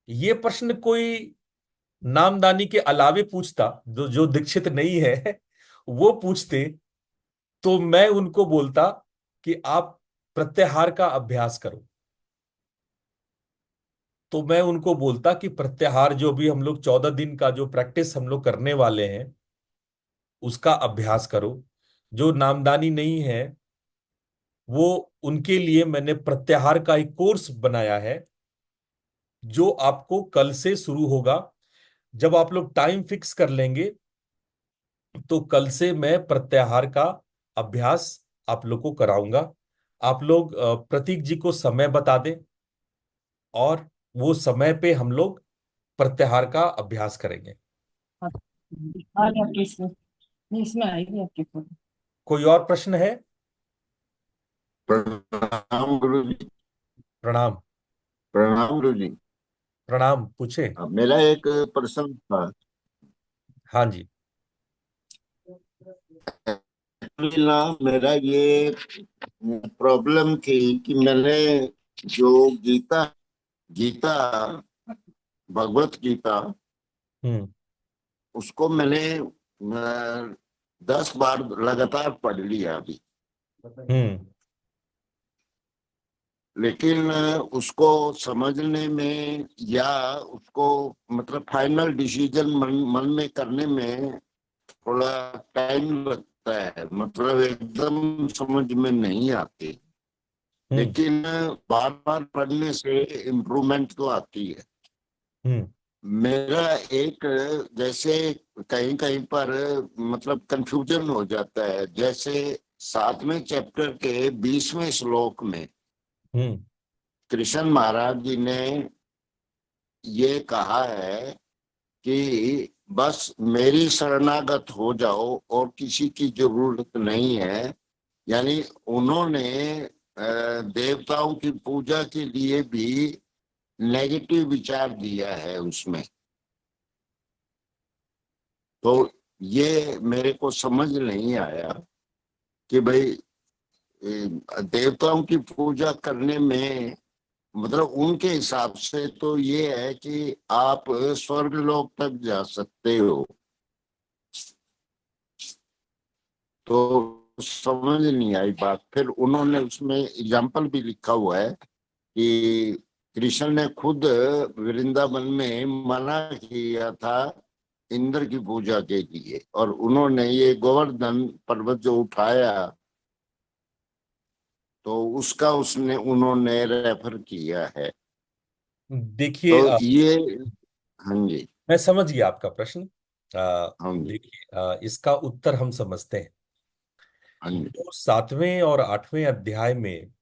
ये प्रश्न कोई नामदानी के अलावे पूछता, जो जो दीक्षित नहीं है वो पूछते, तो मैं उनको बोलता कि आप प्रत्याहार का अभ्यास करो। तो मैं उनको बोलता कि प्रत्याहार जो भी हम लोग 14 दिन का जो प्रैक्टिस हम लोग करने वाले हैं उसका अभ्यास करो। जो नामदानी नहीं है वो, उनके लिए मैंने प्रत्याहार का एक कोर्स बनाया है, जो आपको कल से शुरू होगा। जब आप लोग टाइम फिक्स कर लेंगे तो कल से मैं प्रत्याहार का अभ्यास आप लोग को कराऊंगा। आप लोग प्रतीक जी को समय बता दें, और वो समय पे हम लोग प्रत्याहार का अभ्यास करेंगे। हाँ, आ गया आपकी इसमें, नहीं इसमें आएगी आपकी फोटो। कोई और प्रश्न है? प्रणाम गुरु जी। प्रणाम। प्रणाम गुरु जी। प्रणाम, पूछे। मेरा एक प्रश्न था। हाँ जी। Actually ना, मेरा ये प्रॉब्लम थी कि मैंने जो गीता गीता भगवत गीता, हम्म। उसको मैंने 10 बार लगातार पढ़ लिया अभी। हम्म। लेकिन उसको समझने में या उसको मतलब फाइनल डिसीजन मन में करने में थोड़ा टाइम लगता है, मतलब एकदम समझ में नहीं आती। हम्म। लेकिन बार बार पढ़ने से इम्प्रूवमेंट तो आती है। हम्म। मेरा एक, जैसे कहीं कहीं पर मतलब कंफ्यूजन हो जाता है, जैसे 7वें चैप्टर के 20वें श्लोक में हम्म। कृष्ण महाराज जी ने ये कहा है कि बस मेरी शरणागत हो जाओ और किसी की जरूरत नहीं है। यानी उन्होंने देवताओं की पूजा के लिए भी नेगेटिव विचार दिया है उसमें। तो ये मेरे को समझ नहीं आया कि भाई देवताओं की पूजा करने में मतलब उनके हिसाब से तो ये है कि आप स्वर्ग लोक तक जा सकते हो। तो समझ नहीं आई बात। फिर उन्होंने उसमें एग्जाम्पल भी लिखा हुआ है कि कृष्ण ने खुद वृंदावन में मना किया था इंद्र की पूजा के लिए, और उन्होंने ये गोवर्धन पर्वत जो उठाया तो उसका उसने उन्होंने रेफर किया है। देखिए, तो ये, हाँ जी। मैं समझ गया आपका प्रश्न। हाँ जी। देखिए, इसका उत्तर हम समझते हैं। हाँ जी। जो 7वें और 8वें अध्याय में हाँ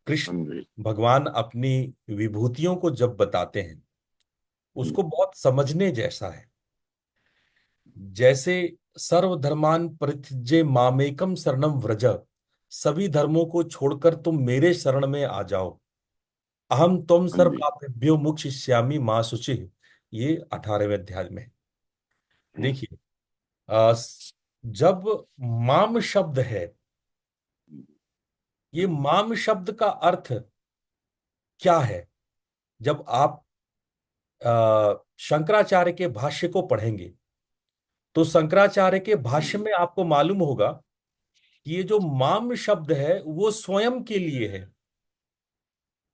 कृष्ण जी। भगवान अपनी विभूतियों को जब बताते हैं, उसको बहुत समझने जैसा है। जैसे सर्वधर्मान परित्यज्य मामेकम शरणम व्रज, सभी धर्मों को छोड़कर तुम मेरे शरण में आ जाओ, अहम तुम हाँ सर्व जी। पापेभ्यो मोक्षयिष्यामि मां शुचि। ये 18वें अध्याय में है। देखिए, जब माम शब्द है, ये माम शब्द का अर्थ क्या है? जब आप शंकराचार्य के भाष्य को पढ़ेंगे तो शंकराचार्य के भाष्य में आपको मालूम होगा कि ये जो माम शब्द है वो स्वयं के लिए है,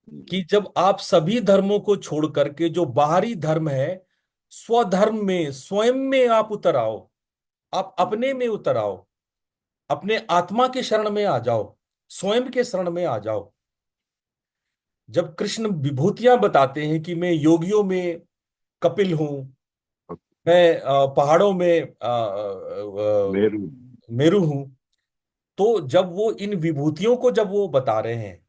कि जब आप सभी धर्मों को छोड़ करके जो बाहरी धर्म है, स्वधर्म में स्वयं में आप उतर आओ, आप अपने में उतर आओ, अपने आत्मा के शरण में आ जाओ, स्वयं के शरण में आ जाओ। जब कृष्ण विभूतियां बताते हैं कि मैं योगियों में कपिल हूं, मैं पहाड़ों में मेरू। मेरू हूं, तो जब वो इन विभूतियों को जब वो बता रहे हैं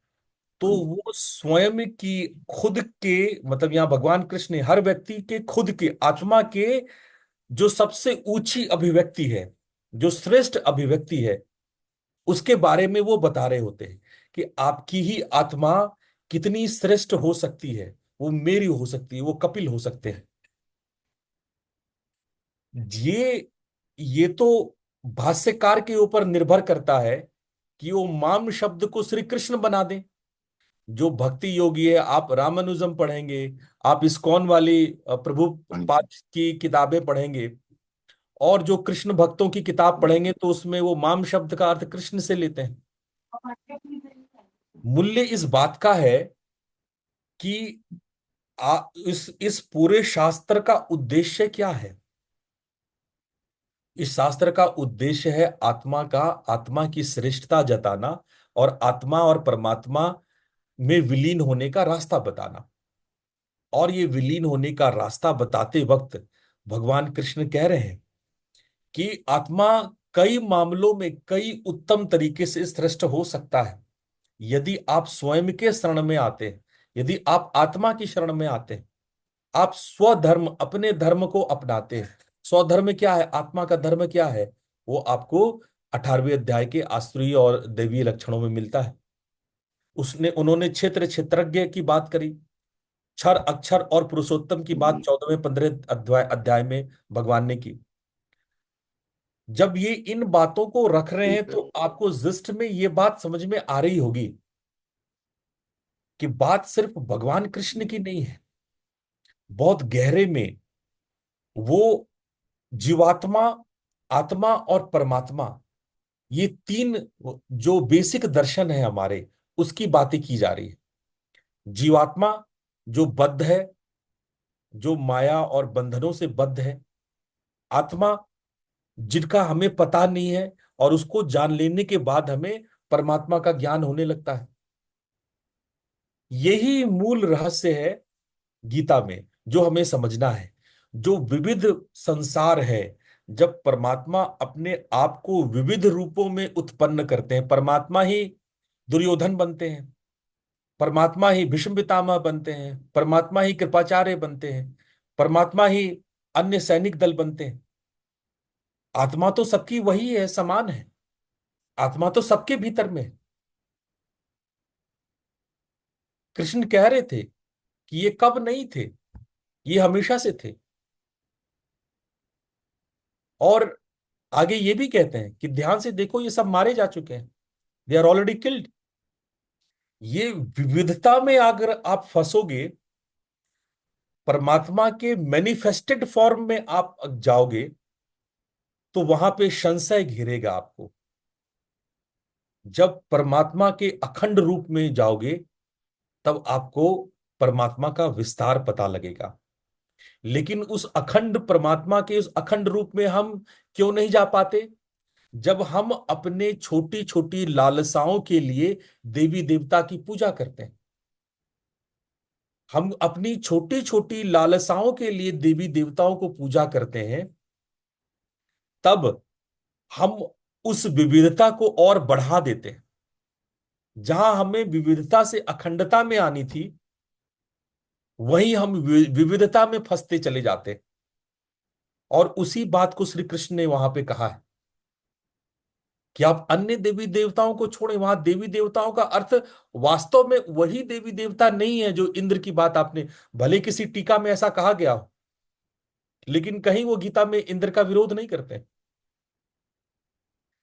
तो वो स्वयं की खुद के, मतलब यहाँ भगवान कृष्ण ने हर व्यक्ति के खुद के आत्मा के जो सबसे ऊंची अभिव्यक्ति है, जो श्रेष्ठ अभिव्यक्ति है, उसके बारे में वो बता रहे होते हैं कि आपकी ही आत्मा कितनी श्रेष्ठ हो सकती है, वो मेरी हो सकती है, वो कपिल हो सकते हैं। ये तो भाष्यकार के ऊपर निर्भर करता है कि वो माम शब्द को श्री कृष्ण बना दें। जो भक्ति योगी है, आप रामानुजम पढ़ेंगे, आप इस्कॉन वाली प्रभु पाद की किताबें पढ़ेंगे, और जो कृष्ण भक्तों की किताब पढ़ेंगे तो उसमें वो माम शब्द का अर्थ कृष्ण से लेते हैं। मूल्य इस बात का है कि इस पूरे शास्त्र का उद्देश्य क्या है। इस शास्त्र का उद्देश्य है आत्मा का, आत्मा की श्रेष्ठता जताना और आत्मा और परमात्मा में विलीन होने का रास्ता बताना। और ये विलीन होने का रास्ता बताते वक्त भगवान कृष्ण कह रहे हैं कि आत्मा कई मामलों में कई उत्तम तरीके से श्रेष्ठ हो सकता है यदि आप स्वयं के शरण में आते हैं, यदि आप आत्मा की शरण में आते हैं, आप स्वधर्म, अपने धर्म को अपनाते हैं। स्वधर्म क्या है, आत्मा का धर्म क्या है, वो आपको 18वें अध्याय के आसुरी और दैवीय लक्षणों में मिलता है। उन्होंने क्षेत्र क्षेत्रज्ञ की बात करी, क्षर अक्षर और पुरुषोत्तम की बात 14वें 15वें अध्याय में भगवान ने की। जब ये इन बातों को रख रहे हैं तो आपको जिस्ट में ये बात समझ में आ रही होगी कि बात सिर्फ भगवान कृष्ण की नहीं है, बहुत गहरे में वो जीवात्मा, आत्मा और परमात्मा, ये तीन जो बेसिक दर्शन है हमारे, उसकी बातें की जा रही है। जीवात्मा जो बद्ध है, जो माया और बंधनों से बद्ध है। आत्मा जिनका हमें पता नहीं है और उसको जान लेने के बाद हमें परमात्मा का ज्ञान होने लगता है। यही मूल रहस्य है गीता में, जो हमें समझना है। जो विविध संसार है, जब परमात्मा अपने आप को विविध रूपों में उत्पन्न करते हैं, परमात्मा ही दुर्योधन बनते हैं, परमात्मा ही भीष्म पितामह बनते हैं, परमात्मा ही कृपाचार्य बनते हैं, परमात्मा ही अन्य सैनिक दल बनते हैं। आत्मा तो सबकी वही है, समान है। आत्मा तो सबके भीतर में है। कृष्ण कह रहे थे कि ये कब नहीं थे, ये हमेशा से थे। और आगे ये भी कहते हैं कि ध्यान से देखो, ये सब मारे जा चुके हैं, दे आर ऑलरेडी किल्ड। ये विविधता में अगर आप फंसोगे, परमात्मा के मैनिफेस्टेड फॉर्म में आप जाओगे, तो वहां पे संशय घेरेगा आपको। जब परमात्मा के अखंड रूप में जाओगे, तब आपको परमात्मा का विस्तार पता लगेगा। लेकिन उस अखंड परमात्मा के उस अखंड रूप में हम क्यों नहीं जा पाते? जब हम अपने छोटी छोटी लालसाओं के लिए देवी देवता की पूजा करते हैं, हम अपनी छोटी छोटी लालसाओं के लिए देवी देवताओं को पूजा करते हैं, तब हम उस विविधता को और बढ़ा देते हैं। जहां हमें विविधता से अखंडता में आनी थी, वहीं हम विविधता में फंसते चले जाते हैं। और उसी बात को श्री कृष्ण ने वहां पे कहा है कि आप अन्य देवी देवताओं को छोड़ें। वहां देवी देवताओं का अर्थ वास्तव में वही देवी देवता नहीं है जो इंद्र की बात आपने, भले किसी टीका में ऐसा कहा गया हो, लेकिन कहीं वो गीता में इंद्र का विरोध नहीं करते,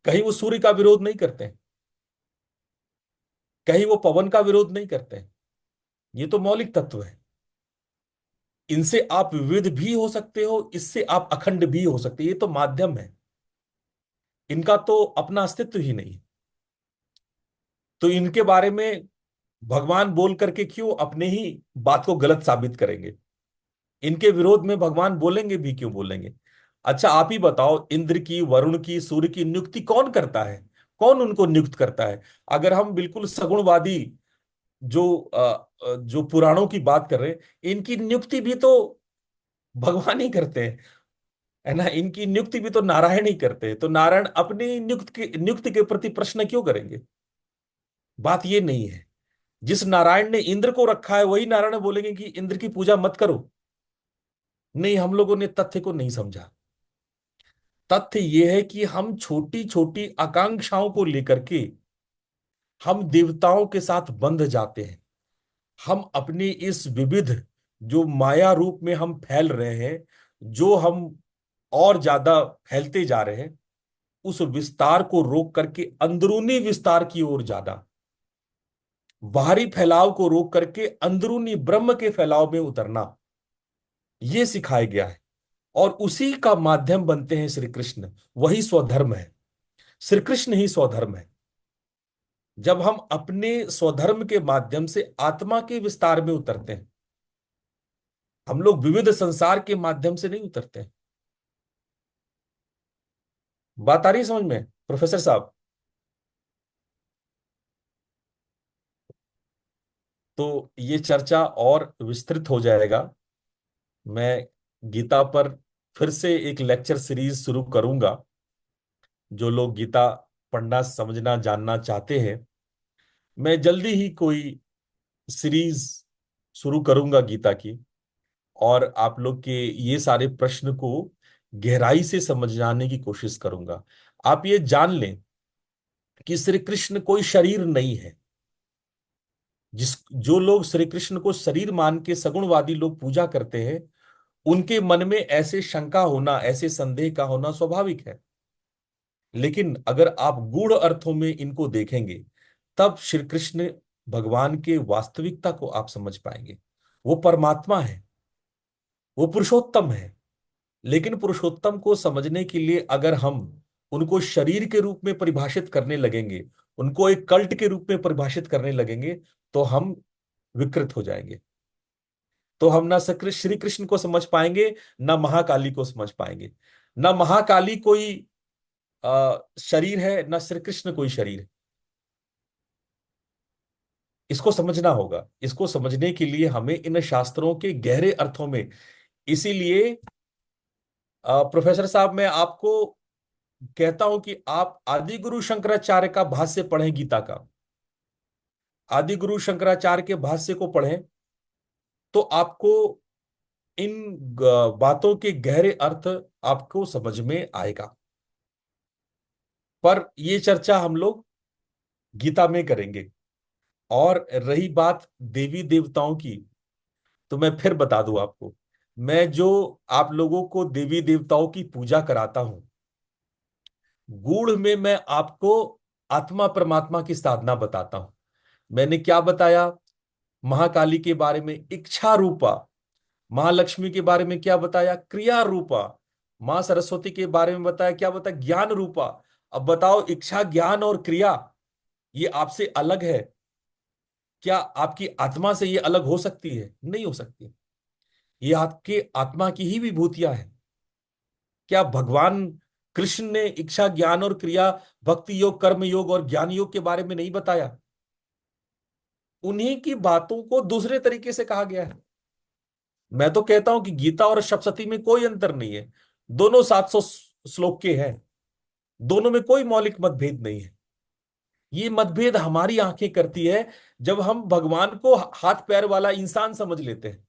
कहीं वो सूर्य का विरोध नहीं करते, कहीं वो पवन का विरोध नहीं करते। ये तो मौलिक तत्व है। इनसे आप विविध भी हो सकते हो, इससे आप अखंड भी हो सकते हो। ये तो माध्यम है, इनका तो अपना अस्तित्व ही नहीं। तो इनके बारे में भगवान बोल करके क्यों अपने ही बात को गलत साबित करेंगे? इनके विरोध में भगवान बोलेंगे भी क्यों बोलेंगे? अच्छा आप ही बताओ, इंद्र की, वरुण की, सूर्य की नियुक्ति कौन करता है? कौन उनको नियुक्त करता है? अगर हम बिल्कुल सगुणवादी जो पुराणों की बात कर रहे हैं, इनकी नियुक्ति भी तो भगवान ही करते हैं, है ना? इनकी नियुक्ति भी तो नारायण ही करते हैं। तो नारायण अपनी नियुक्ति के प्रति प्रश्न क्यों करेंगे? बात ये नहीं है। जिस नारायण ने इंद्र को रखा है वही नारायण बोलेंगे कि इंद्र की पूजा मत करो? नहीं, हम लोगों ने तथ्य को नहीं समझा। तथ्य यह है कि हम छोटी छोटी आकांक्षाओं को लेकर के हम देवताओं के साथ बंध जाते हैं। हम अपनी इस विविध जो माया रूप में हम फैल रहे हैं, जो हम और ज्यादा फैलते जा रहे हैं, उस विस्तार को रोक करके अंदरूनी विस्तार की ओर जाना, बाहरी फैलाव को रोक करके अंदरूनी ब्रह्म के फैलाव में उतरना, ये सिखाया गया है। और उसी का माध्यम बनते हैं श्री कृष्ण। वही स्वधर्म है, श्री कृष्ण ही स्वधर्म है। जब हम अपने स्वधर्म के माध्यम से आत्मा के विस्तार में उतरते हैं, हम लोग विविध संसार के माध्यम से नहीं उतरते हैं। बात आ रही है समझ में प्रोफेसर साहब? तो ये चर्चा और विस्तृत हो जाएगा। मैं गीता पर फिर से एक लेक्चर सीरीज शुरू करूंगा। जो लोग गीता पढ़ना, समझना, जानना चाहते हैं, मैं जल्दी ही कोई सीरीज शुरू करूंगा गीता की। और आप लोग के ये सारे प्रश्न को गहराई से समझाने की कोशिश करूंगा। आप ये जान लें कि श्री कृष्ण कोई शरीर नहीं है। जो लोग श्री कृष्ण को शरीर मान के सगुणवादी लोग पूजा करते हैं, उनके मन में ऐसे शंका होना, ऐसे संदेह का होना स्वाभाविक है। लेकिन अगर आप गूढ़ अर्थों में इनको देखेंगे, तब श्री कृष्ण भगवान के वास्तविकता को आप समझ पाएंगे। वो परमात्मा है, वो पुरुषोत्तम है। लेकिन पुरुषोत्तम को समझने के लिए अगर हम उनको शरीर के रूप में परिभाषित करने लगेंगे, उनको एक कल्ट के रूप में परिभाषित करने लगेंगे, तो हम विकृत हो जाएंगे। तो हम ना श्री कृष्ण को समझ पाएंगे, ना महाकाली को समझ पाएंगे। ना महाकाली कोई शरीर है, ना श्री कृष्ण कोई शरीर है। इसको समझना होगा। इसको समझने के लिए हमें इन शास्त्रों के गहरे अर्थों में, इसीलिए प्रोफेसर साहब मैं आपको कहता हूं कि आप आदि गुरु शंकराचार्य का भाष्य पढ़ें गीता का। आदि गुरु शंकराचार्य के भाष्य को पढ़ें तो आपको इन बातों के गहरे अर्थ आपको समझ में आएगा। पर ये चर्चा हम लोग गीता में करेंगे। और रही बात देवी देवताओं की, तो मैं फिर बता दूं आपको, मैं जो आप लोगों को देवी देवताओं की पूजा कराता हूं, गूढ़ में मैं आपको आत्मा परमात्मा की साधना बताता हूं। मैंने क्या बताया? महाकाली के बारे में इच्छा रूपा, महालक्ष्मी के बारे में क्या बताया? क्रिया रूपा, मां सरस्वती के बारे में बताया, क्या बताया? ज्ञान रूपा। अब बताओ, इच्छा, ज्ञान और क्रिया ये आपसे अलग है? क्या आपकी आत्मा से ये अलग हो सकती है? नहीं हो सकती। ये आपके आत्मा की ही विभूतियां हैं। क्या भगवान कृष्ण ने इच्छा, ज्ञान और क्रिया, भक्ति योग, कर्म योग और ज्ञान योग के बारे में नहीं बताया? उन्हीं की बातों को दूसरे तरीके से कहा गया है। मैं तो कहता हूं कि गीता और सप्तशती में कोई अंतर नहीं है। दोनों 700 श्लोक के हैं। दोनों में कोई मौलिक मतभेद नहीं है। ये मतभेद हमारी आंखें करती है जब हम भगवान को हाथ पैर वाला इंसान समझ लेते हैं।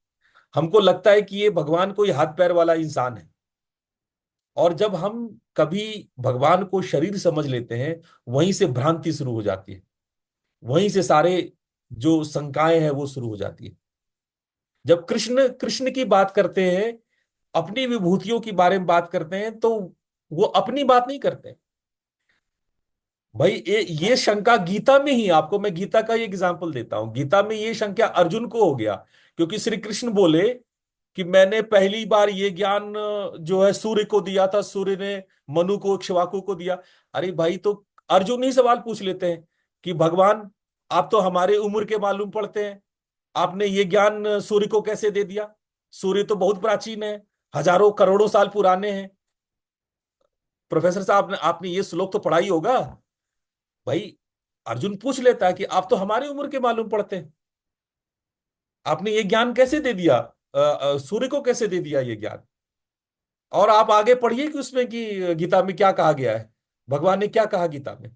हमको लगता है कि ये भगवान कोई हाथ पैर वाला इंसान है। और जब हम कभी भगवान को शरीर समझ लेते हैं, वहीं से भ्रांति शुरू हो जाती है। वहीं से सारे जो शंकाएं हैं वो शुरू हो जाती है। जब कृष्ण कृष्ण की बात करते हैं, अपनी विभूतियों के बारे में बात करते हैं, तो वो अपनी बात नहीं करते। भाई ये शंका गीता में ही, आपको मैं गीता का ही एग्जांपल देता हूं। गीता में ये शंका अर्जुन को हो गया, क्योंकि श्री कृष्ण बोले कि मैंने पहली बार ये ज्ञान जो है सूर्य को दिया था, सूर्य ने मनु को, इक्ष्वाकु को दिया। अरे भाई, तो अर्जुन ही सवाल पूछ लेते हैं कि भगवान, आप तो हमारे उम्र के मालूम पड़ते हैं, आपने ये ज्ञान सूर्य को कैसे दे दिया? सूर्य तो बहुत प्राचीन है, हजारों करोड़ों साल पुराने हैं। प्रोफेसर साहब, आपने ये श्लोक तो पढ़ा ही होगा। भाई, अर्जुन पूछ लेता है कि आप तो हमारी उम्र के मालूम पड़ते हैं, आपने ये ज्ञान कैसे दे दिया? सूर्य को कैसे दे दिया ये ज्ञान? और आप आगे पढ़िए कि उसमें कि गीता में क्या कहा गया है, भगवान ने क्या कहा गीता में।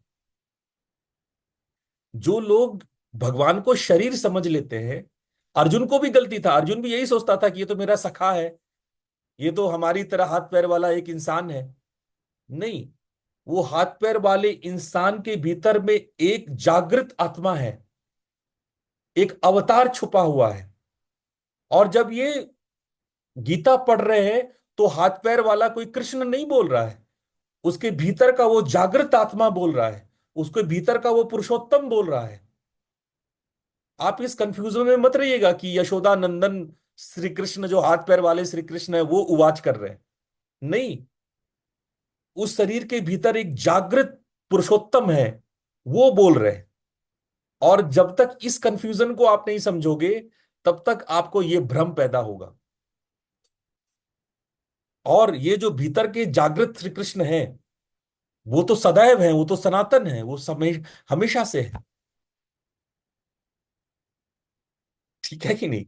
जो लोग भगवान को शरीर समझ लेते हैं, अर्जुन को भी गलती था, अर्जुन भी यही सोचता था कि ये तो मेरा सखा है, ये तो हमारी तरह हाथ पैर वाला एक इंसान है। नहीं, वो हाथ पैर वाले इंसान के भीतर में एक जागृत आत्मा है, एक अवतार छुपा हुआ है। और जब ये गीता पढ़ रहे हैं तो हाथ पैर वाला कोई कृष्ण नहीं बोल रहा है, उसके भीतर का वो जागृत आत्मा बोल रहा है, उसके भीतर का वो पुरुषोत्तम बोल रहा है। आप इस कंफ्यूजन में मत रहिएगा कि यशोदा नंदन श्री कृष्ण, जो हाथ पैर वाले श्री कृष्ण है, वो उवाच कर रहे हैं। नहीं, उस शरीर के भीतर एक जागृत पुरुषोत्तम है, वो बोल रहे हैं। और जब तक इस कंफ्यूजन को आप नहीं समझोगे, तब तक आपको ये भ्रम पैदा होगा। और ये जो भीतर के जागृत श्री कृष्ण है, वो तो सदैव है, वो तो सनातन है, वो समय हमेशा से है। ठीक है कि नहीं?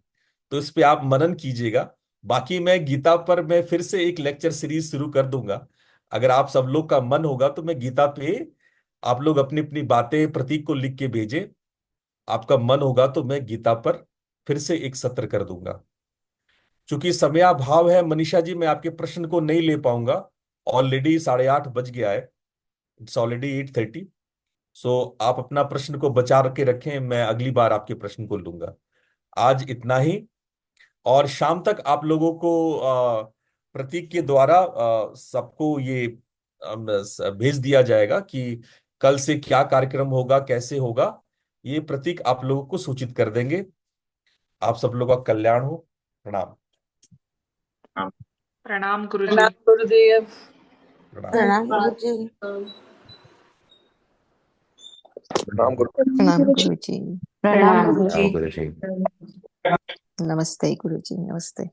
तो इस पे आप मनन कीजिएगा। बाकी मैं गीता पर मैं फिर से एक लेक्चर सीरीज शुरू कर दूंगा। अगर आप सब लोग का मन होगा तो मैं गीता पे, आप लोग अपनी अपनी बातें प्रतीक को लिख के भेजें। आपका मन होगा तो मैं गीता पर फिर से एक सत्र कर दूंगा। चूंकि समयाभाव है मनीषा जी, मैं आपके प्रश्न को नहीं ले पाऊंगा। ऑलरेडी 8:30 बज गया है, इट्स ऑलरेडी 8:30। सो आप अपना प्रश्न को बचा के रखें, मैं अगली बार आपके प्रश्न को लूंगा। आज इतना ही। और शाम तक आप लोगों को प्रतीक के द्वारा सबको ये भेज दिया जाएगा कि कल से क्या कार्यक्रम होगा, कैसे होगा। ये प्रतीक आप लोगों को सूचित कर देंगे। आप सब लोगों का कल्याण हो। प्रणाम। प्रणाम गुरुजी। प्रणाम गुरुदेव। प्रणाम। प्रणाम गुरुजी। प्रणाम गुरु। प्रणाम गुरुजी। प्रणाम आओ गुरुजी। गुरुजी। नमस्ते गुरुजी, नमस्ते।